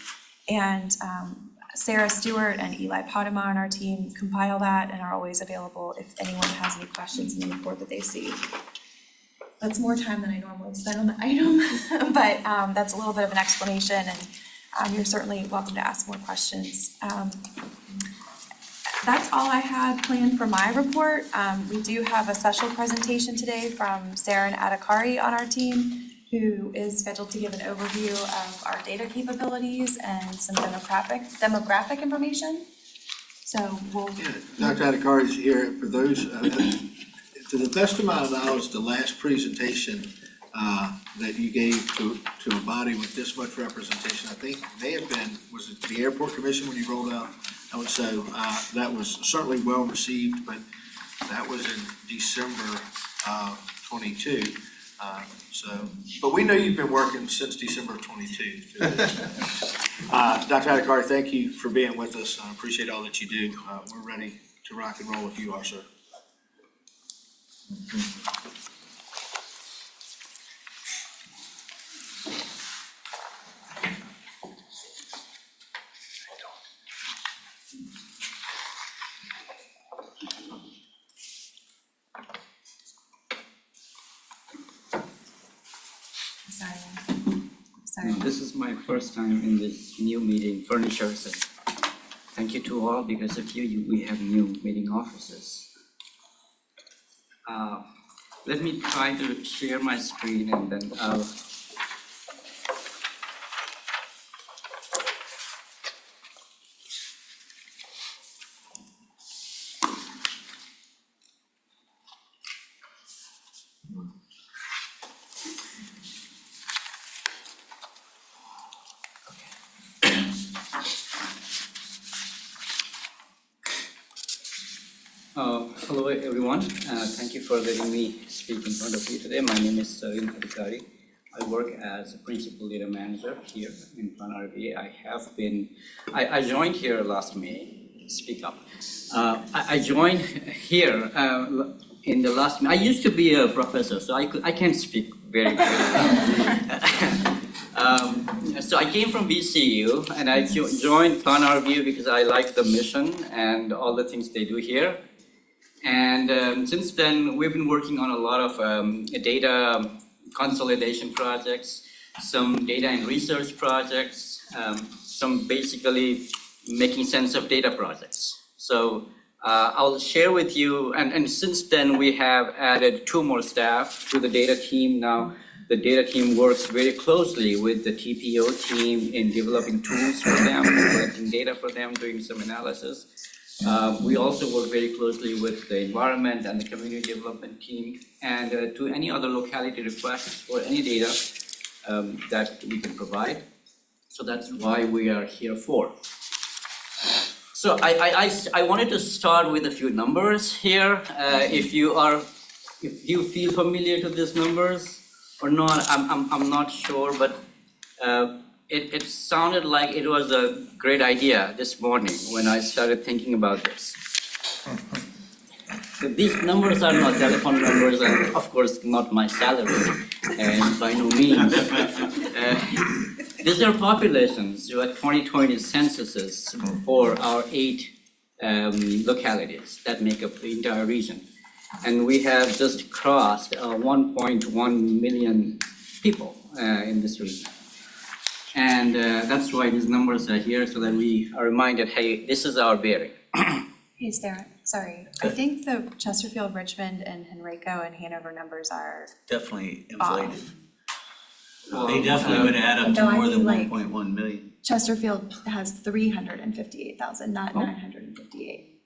and Sarah Stewart and Eli Podema on our team compile that and are always available if anyone has any questions in the report that they see. That's more time than I normally spend on the item, but that's a little bit of an explanation, and you're certainly welcome to ask more questions. That's all I had planned for my report. We do have a special presentation today from Saren Adhikari on our team, who is scheduled to give an overview of our data capabilities and some demographic information. So we'll. Yeah, Dr. Adhikari is here for those, to the best of my knowledge, the last presentation that you gave to a body with this much representation, I think may have been, was it the Airport Commission when you rolled out? And so that was certainly well received, but that was in December 22. But we know you've been working since December 22. Dr. Adhikari, thank you for being with us. I appreciate all that you do. We're ready to rock and roll if you are, sir. Sorry. This is my first time in this new meeting furniture, so thank you to all. Because of you, we have new meeting offices. Let me try to share my screen and then I'll. Hello everyone, thank you for letting me speak in front of you today. My name is Savin Adhikari. I work as a principal data manager here in PlanRVA. I joined here last May. Speak up. I joined here in the last May. I used to be a professor, so I can't speak very well. So I came from BCU and I joined PlanRVA because I like the mission and all the things they do here. And since then, we've been working on a lot of data consolidation projects, some data and research projects, some basically making sense of data projects. So I'll share with you, and since then we have added 2 more staff to the data team. Now the data team works very closely with the TPO team in developing tools for them, collecting data for them, doing some analysis. We also work very closely with the environment and the community development team, and to any other locality requests for any data that we can provide. So that's why we are here for. So I wanted to start with a few numbers here. If you feel familiar to these numbers or not, I'm not sure, but it sounded like it was a great idea this morning when I started thinking about this. So these numbers are not telephone numbers, and of course not my salary, and by no means. These are populations, 2020 censuses for our 8 localities that make up the entire region. And we have just crossed 1.1 million people in this region. And that's why these numbers are here, so that we are reminded, hey, this is our bearing. Hey, Sarah, sorry. I think the Chesterfield, Richmond, and Henrico and Hanover numbers are Definitely off. inflated. They definitely would add up to No, I more than mean, like, 1.1 million. Chesterfield has 358,000, not 958.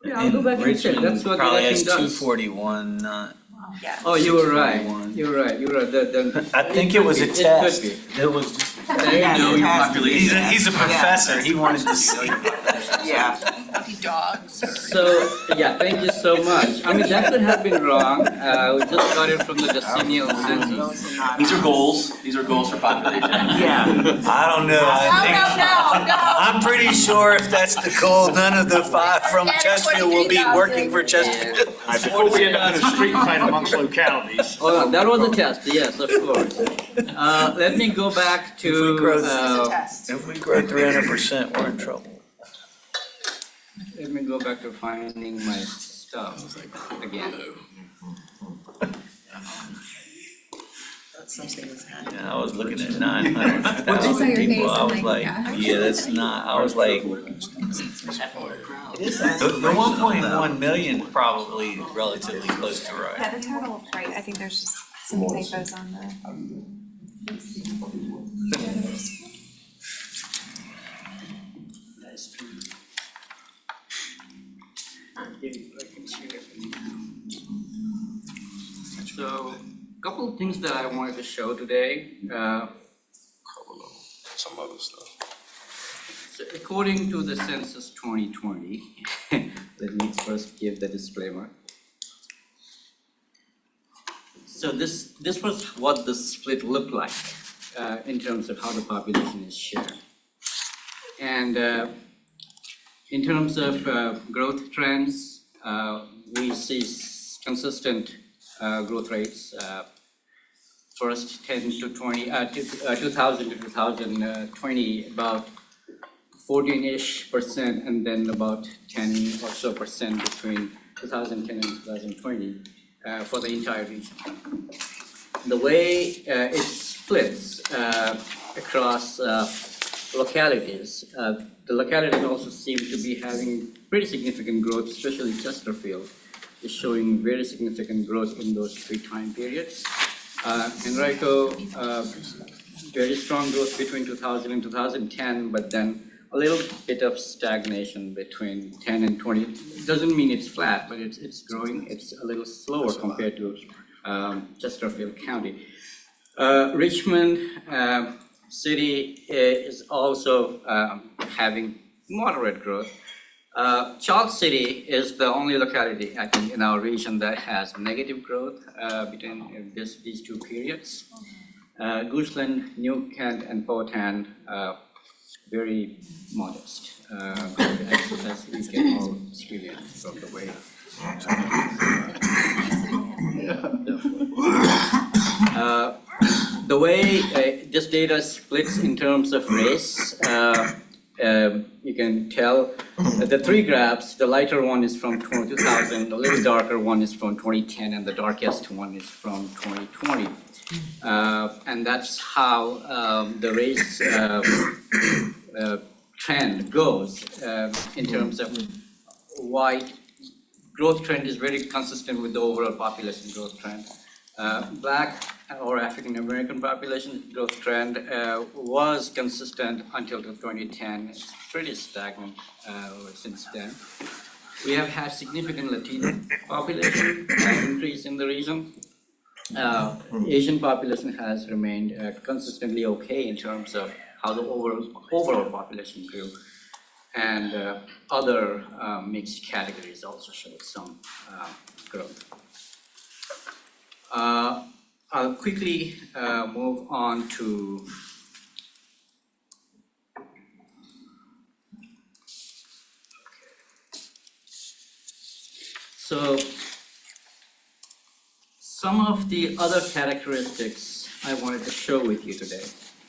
Yeah, I'll go back and check. Richmond That's what probably the has election does. 241, not. Yeah. Oh, you were right. 641. You're right. I think it was a test. It could be. It was just. There you go, your population. He's a professor, he wanted to see. Yeah. Dogs or. So, yeah, thank you so much. I mean, that could have been wrong. We just got it from the decennial census. These are goals for population. Yeah. I don't know, I'm pretty sure if that's the goal, none of the 5 from Chesterfield will be working for Chesterfield. All right, before we end up in a street fight amongst localities. Oh, that was a test, yes, of course. Let me go back to. If we grow 300%, we're in trouble. Let me go back to finding my stuff again. Yeah, I was looking at 900,000 I saw your people, face, I I'm was like, like, yeah, that's not, I was like, the 1.1 million is probably relatively close to right. Yeah, the total, right, I think there's just some typos on the. So, a couple of things that I wanted to show today. Some other stuff. So according to the census 2020, let me first give the disclaimer. So this was what the split looked like in terms of how the population is shared. And in terms of growth trends, we see consistent growth rates. First 10 to 20, 2000 to 2020, about 14-ish%, and then about 10 or so percent between 2010 and 2020 for the entire region. The way it's splits across localities. The localities also seem to be having pretty significant growth, especially Chesterfield is showing very significant growth in those 3 time periods. Henrico, very strong growth between 2000 and 2010, but then a little bit of stagnation between 10 and 20. It doesn't mean it's flat, but it's growing. It's a little slower compared to Chesterfield County. Richmond City is also having moderate growth. Charles City is the only locality, I think, in our region that has negative growth between these 2 periods. Goochland, New Kent, and Powhatan, very modest, as we can all experience from the way. The way this data splits in terms of race, you can tell the 3 graphs, the lighter one is from 2000, the little darker one is from 2010, and the darkest one is from 2020. And that's how the race trend goes in terms of white growth trend is very consistent with the overall population growth trend. Black or African American population growth trend was consistent until 2010. It's pretty stagnant since then. We have had significant Latino population increase in the region. Asian population has remained consistently okay in terms of how the overall population grew. And other mixed categories also showed some growth. I'll quickly move on to so some of the other characteristics I wanted to show with you today.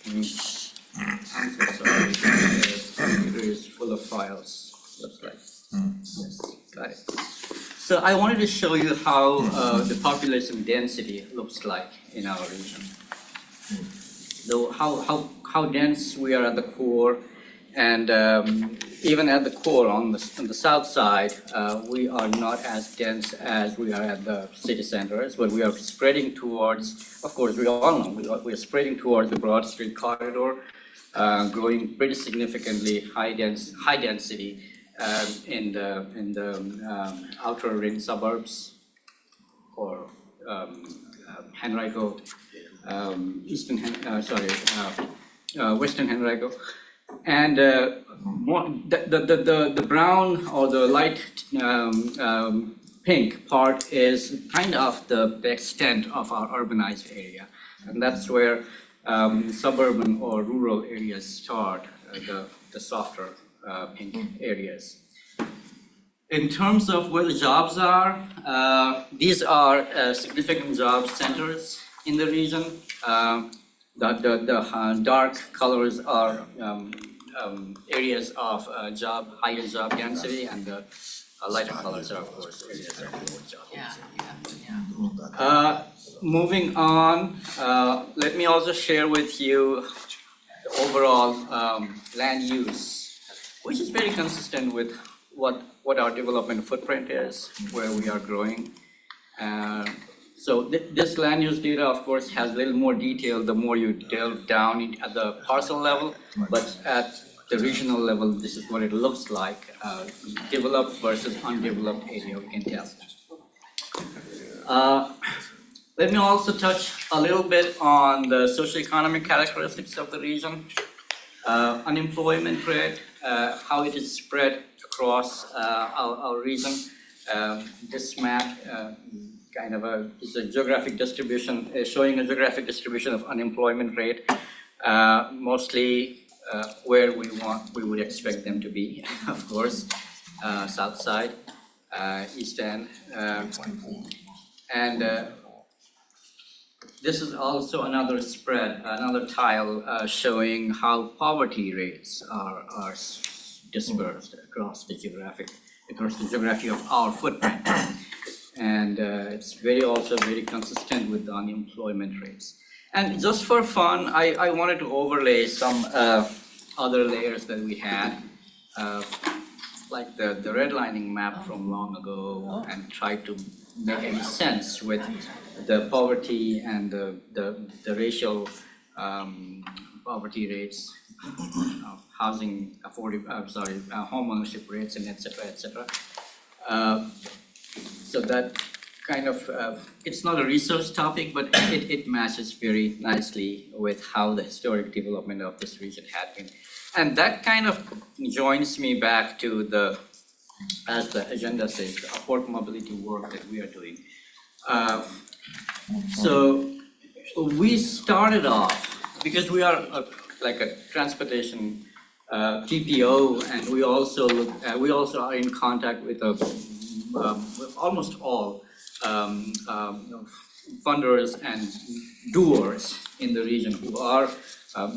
I'm so sorry, the computer is full of files, looks like. Yes, got it. So I wanted to show you how the population density looks like in our region. So how dense we are at the core, and even at the core on the south side, we are not as dense as we are at the city centers, but we are spreading towards, of course, we all know, we are spreading towards the Broad Street corridor, growing pretty significantly high density in the outer ring suburbs, or Henrico, Western Henrico, and the brown or the light pink part is kind of the extent of our urbanized area, and that's where suburban or rural areas start, the softer pink areas. In terms of where the jobs are, these are significant job centers in the region. The dark colors are areas of higher job density, and the lighter colors are, of course, areas of lower job density. Moving on, let me also share with you the overall land use, which is very consistent with what our development footprint is, where we are growing. So this land use data, of course, has a little more detail the more you delve down at the parcel level, but at the regional level, this is what it looks like, developed versus undeveloped area, we can tell. Let me also touch a little bit on the socioeconomic characteristics of the region. Unemployment rate, how it is spread across our region. This map is a geographic distribution, showing a geographic distribution of unemployment rate, mostly where we would expect them to be, of course, south side, east end, and this is also another spread, another tile showing how poverty rates are dispersed across the geography of our footprint, and it's also very consistent with the unemployment rates. And just for fun, I wanted to overlay some other layers that we had, like the redlining map from long ago, and try to make any sense with the poverty and the racial poverty rates, housing home ownership rates, and et cetera. So that kind of, it's not a research topic, but it matches very nicely with how the historic development of this region had been. And that kind of joins me back to as the agenda says, the upward mobility work that we are doing. So we started off, because we are like a transportation TPO, and we also are in contact with almost all funders and doers in the region who are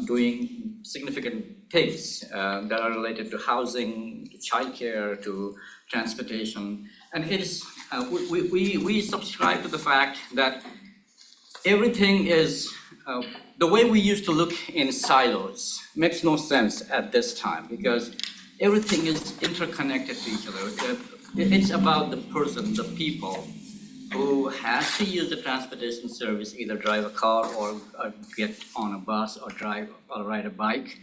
doing significant things that are related to housing, to childcare, to transportation. And it is, we subscribe to the fact that everything is, the way we used to look in silos makes no sense at this time, because everything is interconnected to each other. It's about the person, the people who has to use the transportation service, either drive a car or get on a bus or drive or ride a bike.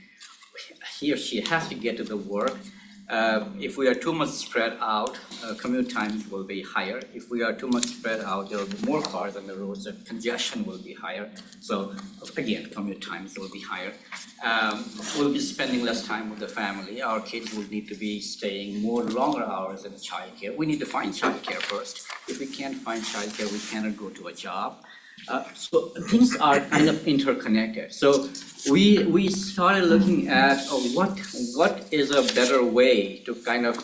He or she has to get to the work. If we are too much spread out, commute times will be higher. If we are too much spread out, there will be more cars on the roads, the congestion will be higher. So again, commute times will be higher. We'll be spending less time with the family. Our kids will need to be staying longer hours in childcare. We need to find childcare first. If we can't find childcare, we cannot go to a job. So things are kind of interconnected. So we started looking at what is a better way to kind of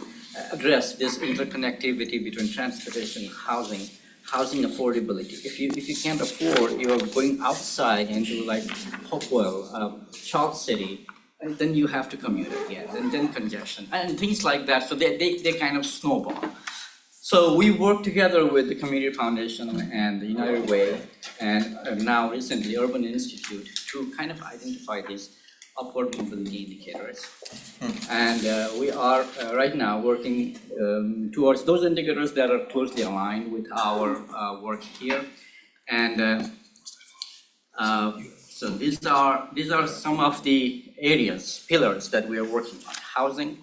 address this interconnectivity between transportation, housing affordability. If you can't afford, you are going outside into like Hopewell, Chalk City, and then you have to commute again, and then congestion and things like that. So they kind of snowball. So we work together with the Community Foundation and the United Way, and now recently Urban Institute, to kind of identify these upward mobility indicators. And we are right now working towards those indicators that are closely aligned with our work here. And so these are some of the areas, pillars that we are working on. Housing.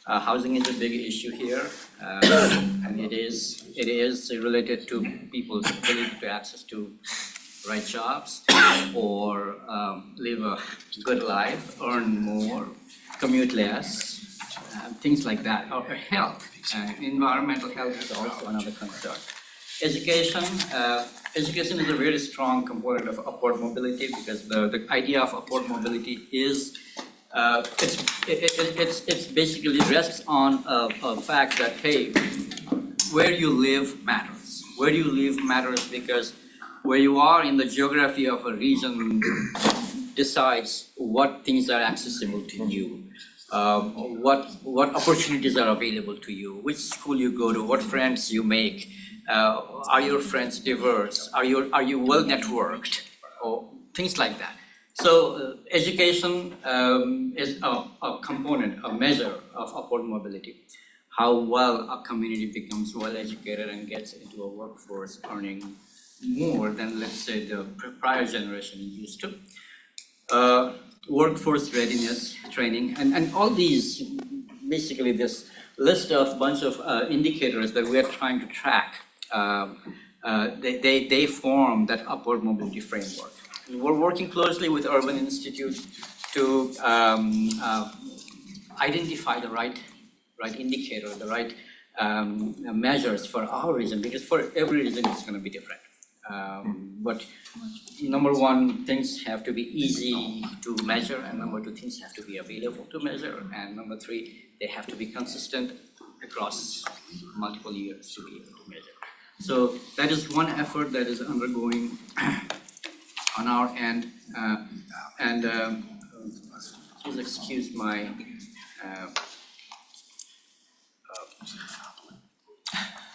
Housing is a big issue here, and it is related to people's ability to access to right jobs or live a good life, earn more, commute less, things like that. Or health, environmental health is also another concern. Education. Education is a very strong component of upward mobility, because the idea of upward mobility is it's basically rests on a fact that, hey, where you live matters. Where you live matters because where you are in the geography of a region decides what things are accessible to you, what opportunities are available to you, which school you go to, what friends you make, are your friends diverse, are you well networked, or things like that. So education is a component, a measure of upward mobility. How well a community becomes well educated and gets into a workforce earning more than, let's say, the prior generation used to. Workforce readiness training, and all these, basically this list of bunch of indicators that we are trying to track, they form that upward mobility framework. We're working closely with Urban Institute to identify the right indicator, the right measures for our region, because for every region it's going to be different. But number one, things have to be easy to measure, and number two, things have to be available to measure, and number three, they have to be consistent across multiple years to be able to measure. So that is one effort that is undergoing on our end, please excuse my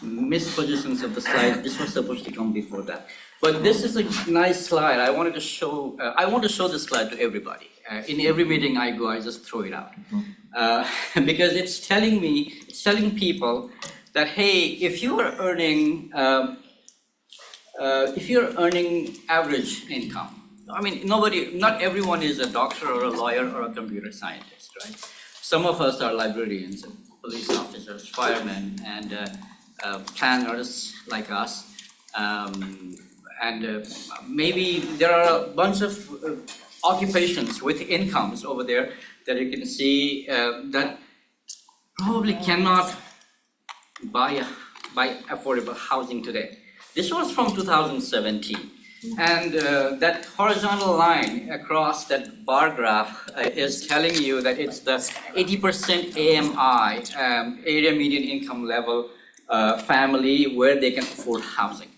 mispositions of the slide. This was supposed to come before that. But this is a nice slide. I want to show this slide to everybody. In every meeting I go, I just throw it out. Because it's telling people that, hey, if you're earning average income, I mean, not everyone is a doctor or a lawyer or a computer scientist, right? Some of us are librarians, and police officers, firemen, and planners like us. Maybe there are a bunch of occupations with incomes over there that you can see that probably cannot buy affordable housing today. This was from 2017. And that horizontal line across that bar graph is telling you that it's the 80% AMI, area median income level family where they can afford housing.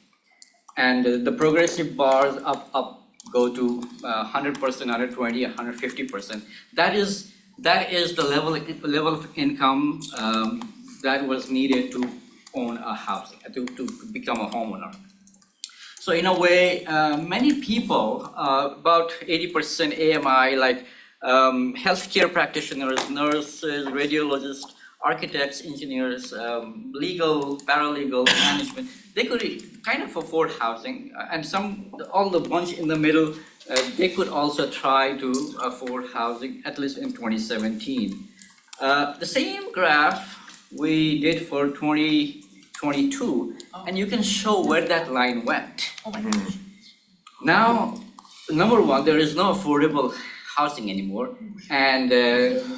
And the progressive bars up go to 100%, 120, 150%. That is the level of income that was needed to own a housing, to become a homeowner. So in a way, many people, about 80% AMI, like healthcare practitioners, nurses, radiologists, architects, engineers, legal, paralegal, management, they could kind of afford housing. And all the bunch in the middle, they could also try to afford housing, at least in 2017. The same graph we did for 2022, and you can show where that line went. Oh my gosh. Now, number one, there is no affordable housing anymore. And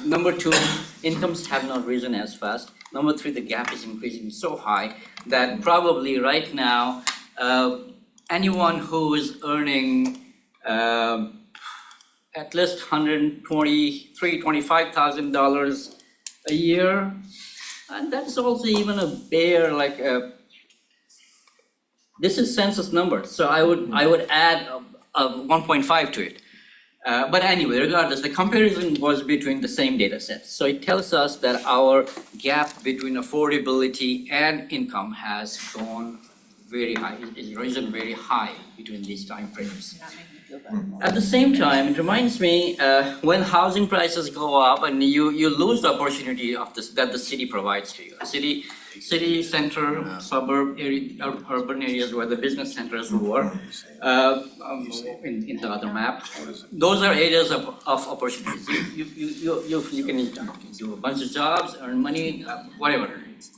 number two, incomes have not risen as fast. Number three, the gap is increasing so high that probably right now, anyone who is earning at least $25,000 a year, and that's also even a bare, this is census numbers, so I would add a 1.5 to it. But anyway, regardless, the comparison was between the same data sets. So it tells us that our gap between affordability and income has gone very high, it's risen very high between these time frames. At the same time, it reminds me when housing prices go up and you lose the opportunity of that the city provides to you. City center, suburb area, urban areas where the business centers were in the other map. Those are areas of opportunities. You can do a bunch of jobs, earn money, whatever.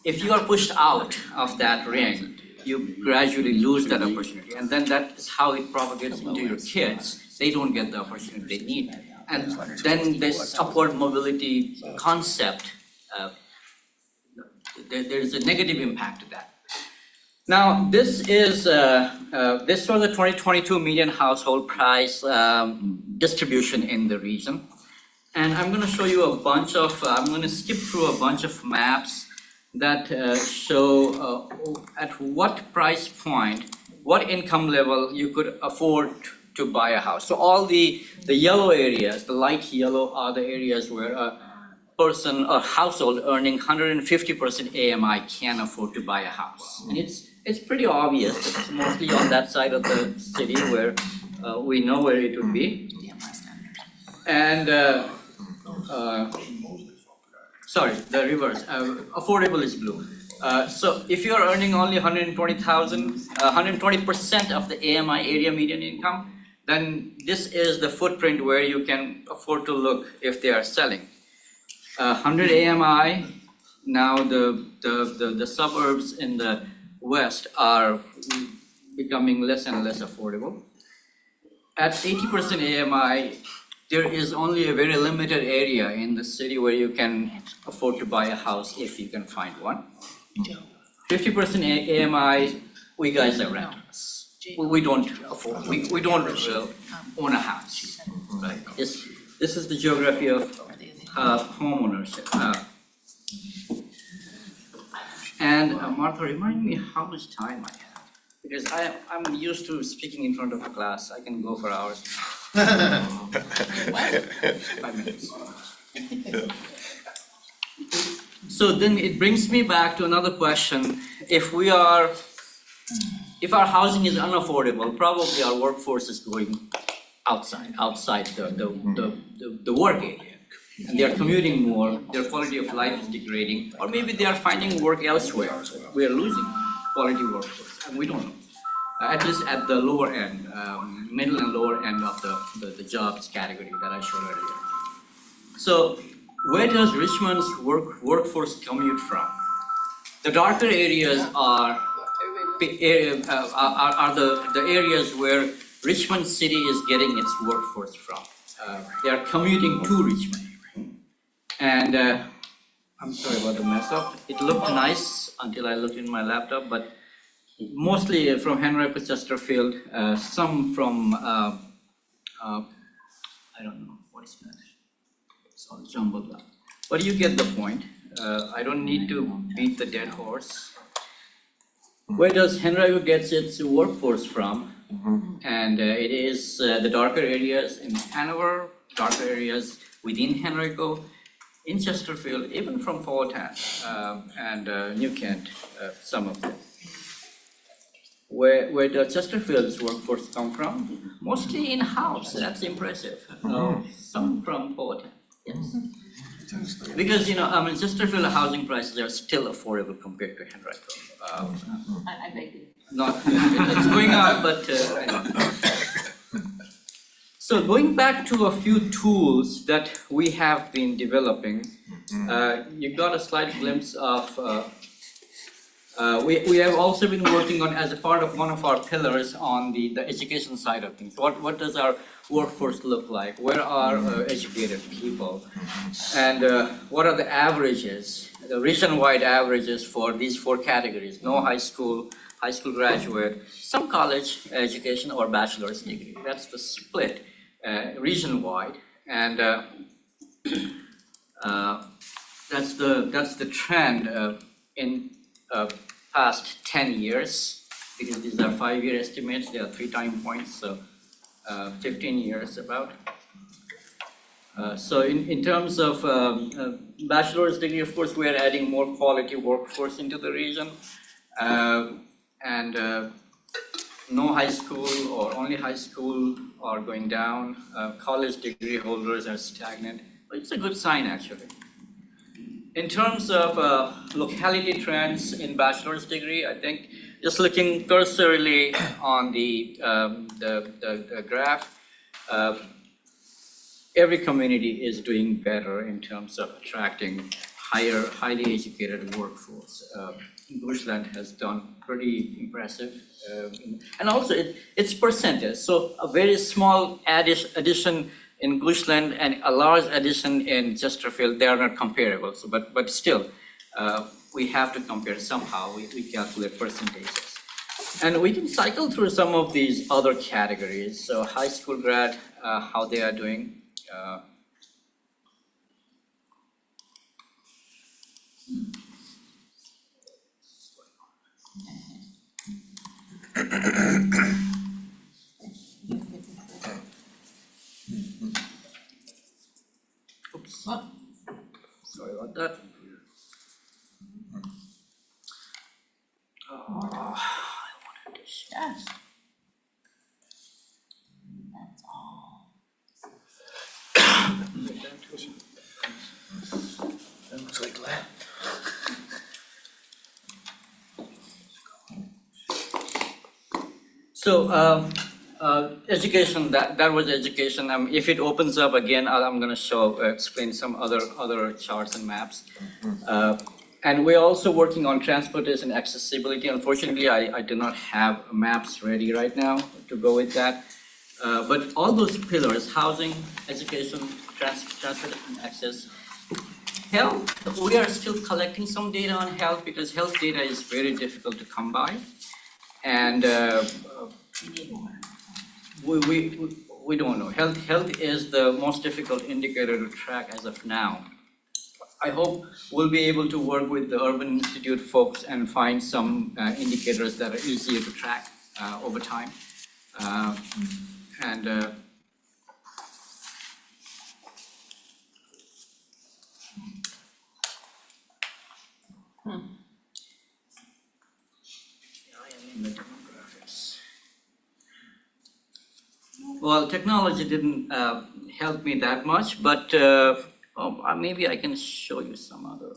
If you are pushed out of that ring, you gradually lose that opportunity, and then that is how it propagates into your kids. They don't get the opportunity they need, and then this upward mobility concept, there is a negative impact to that. Now, this was the 2022 median household price distribution in the region, and I'm going to show you I'm going to skip through a bunch of maps that show at what price point, what income level you could afford to buy a house. So all the yellow areas, the light yellow, are the areas where a person or household earning 150% AMI can afford to buy a house. And it's pretty obvious. It's mostly on that side of the city where we know where it would be. And sorry, the reverse. Affordable is blue. So if you're earning only 120% of the AMI area median income, then this is the footprint where you can afford to look if they are selling. 100 AMI, now the suburbs in the west are becoming less and less affordable. At 80% AMI, there is only a very limited area in the city where you can afford to buy a house if you can find one. 50% AMI, we guys are renters. We don't afford, we don't own a house. Right? This is the geography of home ownership. And Martha, remind me how much time I have, because I'm used to speaking in front of a class. I can go for hours. 5 minutes. So then it brings me back to another question. If our housing is unaffordable, probably our workforce is going outside the work area. And they are commuting more, their quality of life is degrading, or maybe they are finding work elsewhere. We are losing quality workforce, and we don't know. At least at the lower end, middle and lower end of the jobs category that I showed earlier. So where does Richmond's workforce commute from? The darker areas are the areas where Richmond City is getting its workforce from. They are commuting to Richmond. And I'm sorry about the mess up. It looked nice until I looked in my laptop, but mostly from Henrico Chesterfield, some from, I don't know, what is that? It's all jumbled up. But you get the point. I don't need to beat the dead horse. Where does Henrico get its workforce from? And it is the darker areas in Hanover, darker areas within Henrico, in Chesterfield, even from Powhatan and New Kent, some of them. Where does Chesterfield's workforce come from? Mostly in-house, that's impressive. Some from Powhatan, yes. Because, Chesterfield housing prices are still affordable compared to Henrico. I beg you. Not, it's going up, but I don't know. So going back to a few tools that we have been developing, you got a slight glimpse of, we have also been working on, as a part of one of our pillars, on the education side of things. What does our workforce look like? Where are educated people? And what are the averages, the region-wide averages for these four categories? No high school graduate, some college education or bachelor's degree. That's the split. Region-wide, and that's the trend in past 10 years, because these are 5-year estimates. There are 3 time points, so 15 years about. So in terms of bachelor's degree, of course, we are adding more quality workforce into the region, and no high school or only high school are going down. College degree holders are stagnant. But it's a good sign, actually. In terms of locality trends in bachelor's degree, I think just looking cursorily on the graph, every community is doing better in terms of attracting highly educated workforce. Bushland has done pretty impressive. And also it's percentage. So a very small addition in Bushland and a large addition in Chesterfield, they are not comparable. So, but still, we have to compare somehow. We calculate percentages. And we can cycle through some of these other categories. So high school grad, how they are doing. Oops. Sorry about that. I wanted to share. That's all. That looks like that. So, education, that was education. If it opens up again, I'm going to explain some other charts and maps. And we're also working on transportation accessibility. Unfortunately, I do not have maps ready right now to go with that. But all those pillars, housing, education, transportation access, health, we are still collecting some data on health because health data is very difficult to come by. And we don't know. Health is the most difficult indicator to track as of now. I hope we'll be able to work with the Urban Institute folks and find some indicators that are easier to track over time. Well, technology didn't help me that much, but maybe I can show you some other,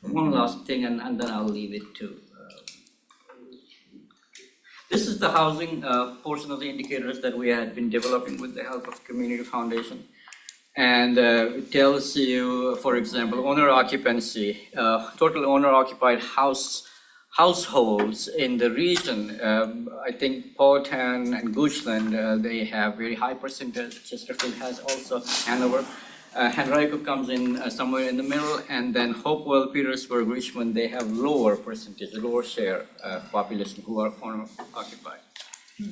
one last thing, and then I'll leave it to. This is the housing portion of the indicators that we had been developing with the help of Community Foundation. And it tells you, for example, owner occupancy, total owner occupied households in the region. I think Powhatan and Goochland, they have very high percentage. Chesterfield has also, Hanover. Henrico comes in somewhere in the middle, and then Hopewell, Petersburg, Richmond, they have lower percentage, lower share population who are owner occupied. Do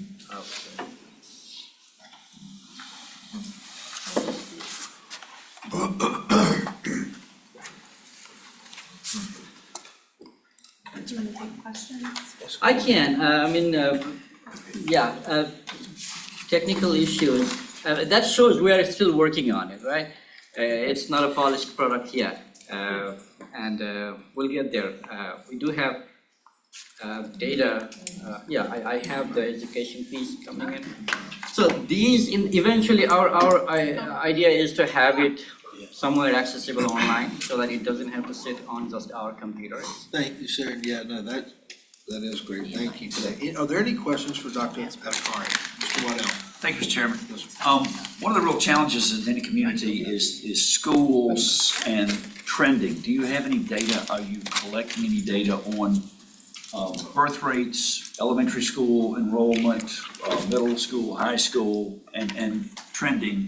you want to take questions? I can, technical issues, that shows we are still working on it, right? It's not a polished product yet, and we'll get there. We do have data, I have the education piece coming in. So these, eventually our idea is to have it somewhere accessible online so that it doesn't have to sit on just our computers. Thank you, sir. Yeah, no, that is great. Thank you for that. Are there any questions for Dr. Adhikari? Mr. Waddell? Thank you, Mr. Chairman. One of the real challenges in any community is schools and trending. Do you have any data? Are you collecting any data on birth rates, elementary school enrollment, middle school, high school, and trending?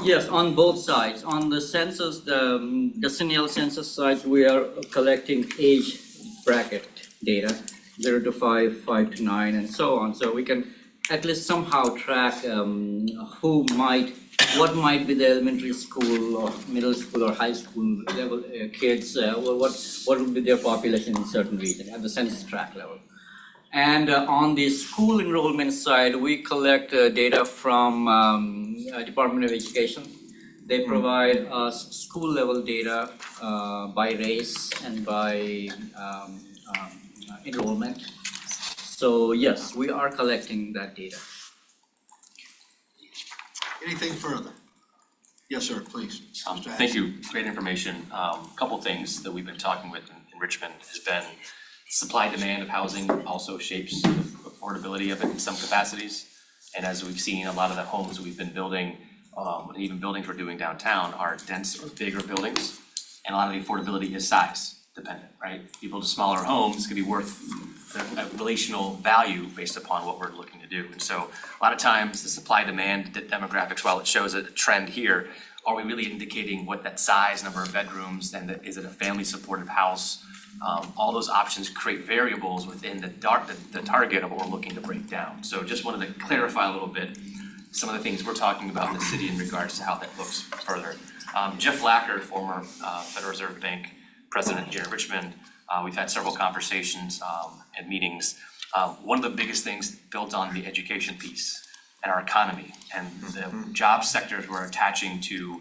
Yes, on both sides. On the census, the decennial census sides, we are collecting age bracket data, 0 to 5, 5 to 9, and so on. So we can at least somehow track what might be the elementary school or middle school or high school level kids, what would be their population in certain region at the census tract level. And on the school enrollment side, we collect data from Department of Education. They provide us school level data by race and by enrollment. So yes, we are collecting that data. Anything further? Yes, sir, please. Thank you, great information. Couple things that we've been talking with in Richmond has been supply demand of housing also shapes the affordability of it in some capacities. And as we've seen, a lot of the homes we've been building, and even buildings we're doing downtown are dense or bigger buildings. And a lot of the affordability is size dependent, right? People to smaller homes could be worth a relational value based upon what we're looking to do. And so a lot of times the supply demand demographics, while it shows a trend here, are we really indicating what that size, number of bedrooms, and is it a family supportive house? All those options create variables within the target of what we're looking to break down. So just wanted to clarify a little bit some of the things we're talking about in the city in regards to how that looks further. Jeff Lacker, former Federal Reserve Bank president here in Richmond, we've had several conversations and meetings. One of the biggest things built on the education piece and our economy and the job sectors we're attaching to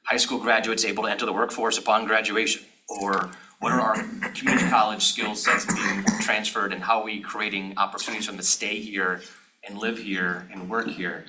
high school graduates able to enter the workforce upon graduation, or what are our community college skill sets being transferred, and how are we creating opportunities for them to stay here and live here and work here.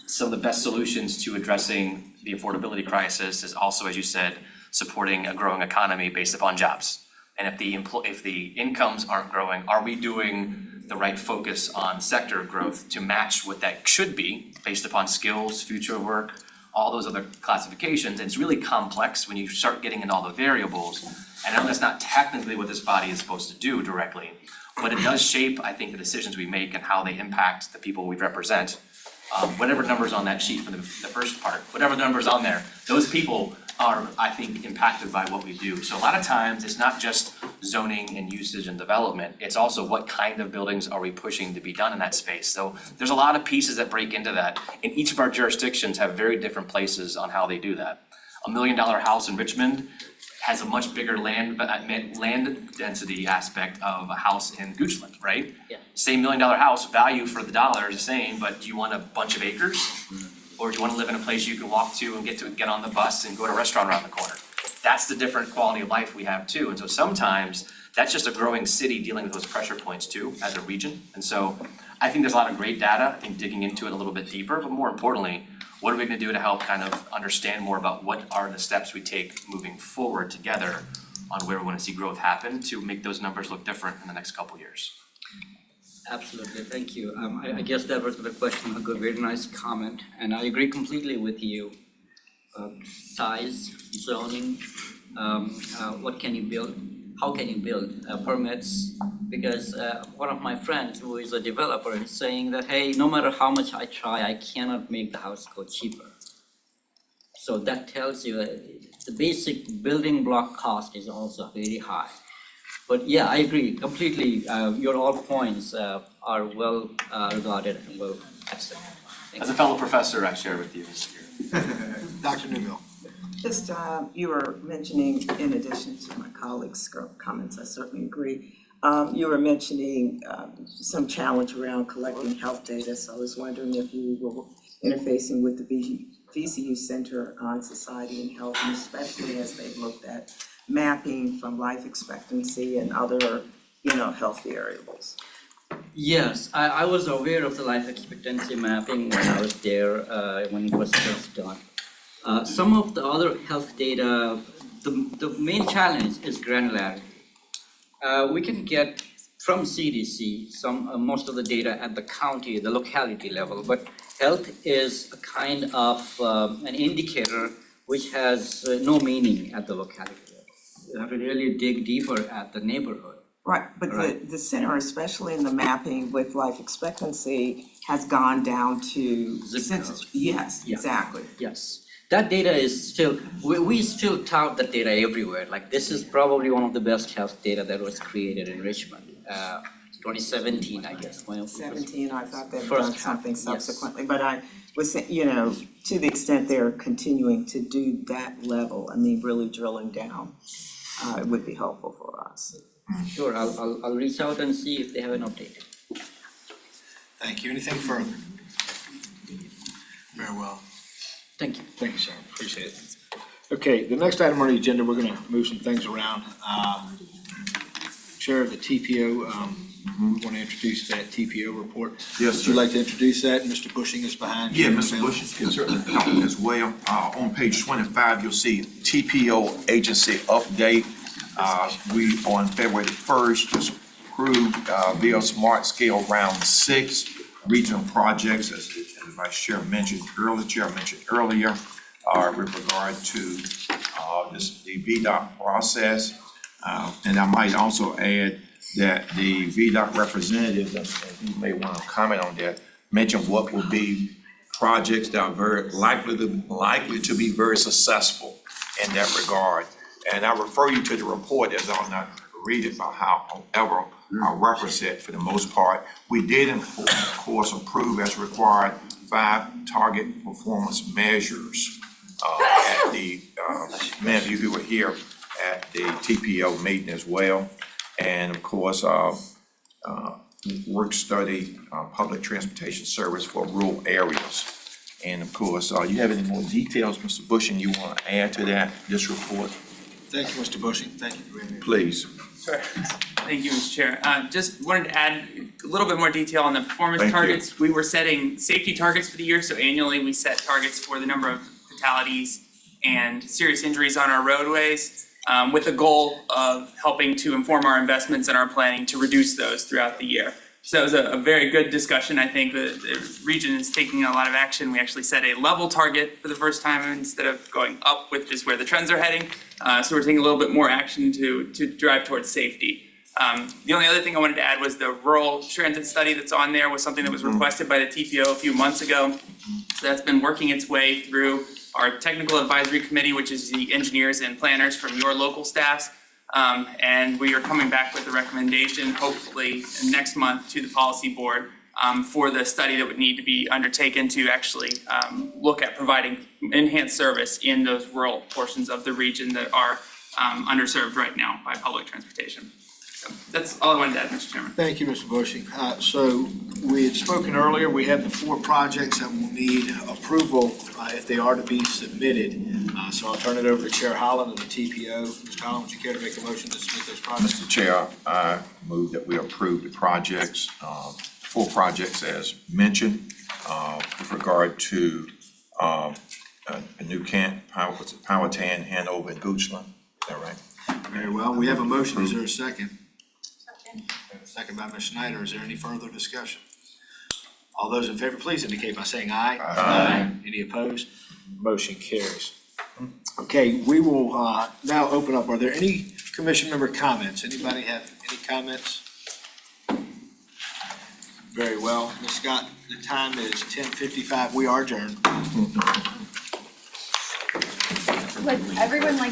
Some of the best solutions to addressing the affordability crisis is also, as you said, supporting a growing economy based upon jobs. And if the incomes aren't growing, are we doing the right focus on sector growth to match what that should be based upon skills, future of work, all those other classifications? And it's really complex when you start getting in all the variables. And I know that's not technically what this body is supposed to do directly, but it does shape, I think, the decisions we make and how they impact the people we represent. Whatever number's on that sheet for the first part, whatever number's on there, those people are, I think, impacted by what we do. So a lot of times, it's not just zoning and usage and development, it's also what kind of buildings are we pushing to be done in that space. So there's a lot of pieces that break into that, and each of our jurisdictions have very different places on how they do that. $1 million house in Richmond has a much bigger land density aspect of a house in Goochland, right? Yeah. Same $1 million house, value for the dollar is the same, but do you want a bunch of acres? Or do you want to live in a place you can walk to and get on the bus and go to a restaurant around the corner? that's the different quality of life we have too. And so sometimes that's just a growing city dealing with those pressure points too, as a region. And so I think there's a lot of great data, I think digging into it a little bit deeper, but more importantly, what are we gonna do to help kind of understand more about what are the steps we take moving forward together on where we wanna see growth happen to make those numbers look different in the next couple of years. Absolutely, thank you. I guess that was the question, a good, very nice comment, and I agree completely with you. Size, zoning, what can you build, how can you build, permits? Because one of my friends who is a developer is saying that, hey, no matter how much I try, I cannot make the house go cheaper. So that tells you that the basic building block cost is also very high. But yeah, I agree completely. Your all points are well regarded and well accepted. As a fellow professor, I share with you. Dr. Newmill. Just, you were mentioning, in addition to my colleagues' comments, I certainly agree. You were mentioning some challenge around collecting health data, so I was wondering if you were interfacing with the VCU Center on Society and Health, and especially as they've looked at mapping from life expectancy and other, health variables. Yes, I was aware of the life expectancy mapping when I was there, when it was first done. Some of the other health data, the main challenge is granularity. We can get from CDC most of the data at the county, the locality level, but health is a kind of an indicator which has no meaning at the locality level. You have to really dig deeper at the neighborhood. Right, but the center, especially in the mapping with life expectancy, has gone down to. Zip codes. Yes, Yeah. exactly. Yes, that data is still, we still tout that data everywhere. Like, this is probably one of the best health data that was created in Richmond. 2017, I guess. When it was 17, I thought they'd first done something happened, yes. subsequently, but I was, to the extent they're continuing to do that level, really drilling down, it would be helpful for us. Sure, I'll reach out and see if they have an update. Thank you. Anything further? Very well. Thank you. Thank you, sir. Appreciate it. Okay, the next item on the agenda, we're gonna move some things around. Chair of the TPO, we want to introduce that TPO report. Yes, Would you like to introduce that? Mr. Bushing is behind you. Yeah, Mr. Bush can certainly help as well. On page 25, you'll see TPO agency update. We, on February the 1st, just approved via Smart Scale Round 6 regional projects, as the Vice Chair mentioned earlier, with regard to the VDOT process. And I might also add that the VDOT representative, and you may want to comment on that, mentioned what will be projects that are very likely to be very successful in that regard. And I refer you to the report, as I'll not read it, but however, I reference it for the most part. We did, of course, approve as required 5 target performance measures at the, many of you who were here at the TPO meeting as well. And of course, work study, public transportation service for rural areas. And of course, you have any more details, Mr. Bushing, you want to add to this report? Thank you, Mr. Bushing. Thank you for being here. Please. Sure. Thank you, Mr. Chair. Just wanted to add a little bit more detail on the performance Thank you. targets. We were setting safety targets for the year, so annually we set targets for the number of fatalities and serious injuries on our roadways, with the goal of helping to inform our investments and our planning to reduce those throughout the year. So it was a very good discussion. I think the region is taking a lot of action. We actually set a level target for the first time instead of going up with just where the trends are heading. So we're taking a little bit more action to drive towards safety. The only other thing I wanted to add was the rural transit study that's on there was something that was requested by the TPO a few months ago. So that's been working its way through our technical advisory committee, which is the engineers and planners from your local staffs. And we are coming back with a recommendation, hopefully next month, to the policy board for the study that would need to be undertaken to actually look at providing enhanced service in those rural portions of the region that are underserved right now by public transportation. So that's all I wanted to add, Mr. Chairman. Thank you, Mr. Bushing. So we had spoken earlier, we have the 4 projects that will need approval if they are to be submitted. So I'll turn it over to Chair Holland of the TPO. Mr. Holland, would you care to make a motion to submit those projects? Mr. Chair, I move that we approve the projects, 4 projects as mentioned, with regard to, a new Powhatan, Hanover, and Goochland. Is that right? Very well. We have a motion. Is there a second? Second by Ms. Schneider. Is there any further discussion? All those in favor, please indicate by saying aye. Aye. Any opposed? Motion carries. Okay, we will now open up. Are there any commission member comments? Anybody have any comments? Very well. Ms. Scott, the time is 10:55. We are adjourned. Would everyone like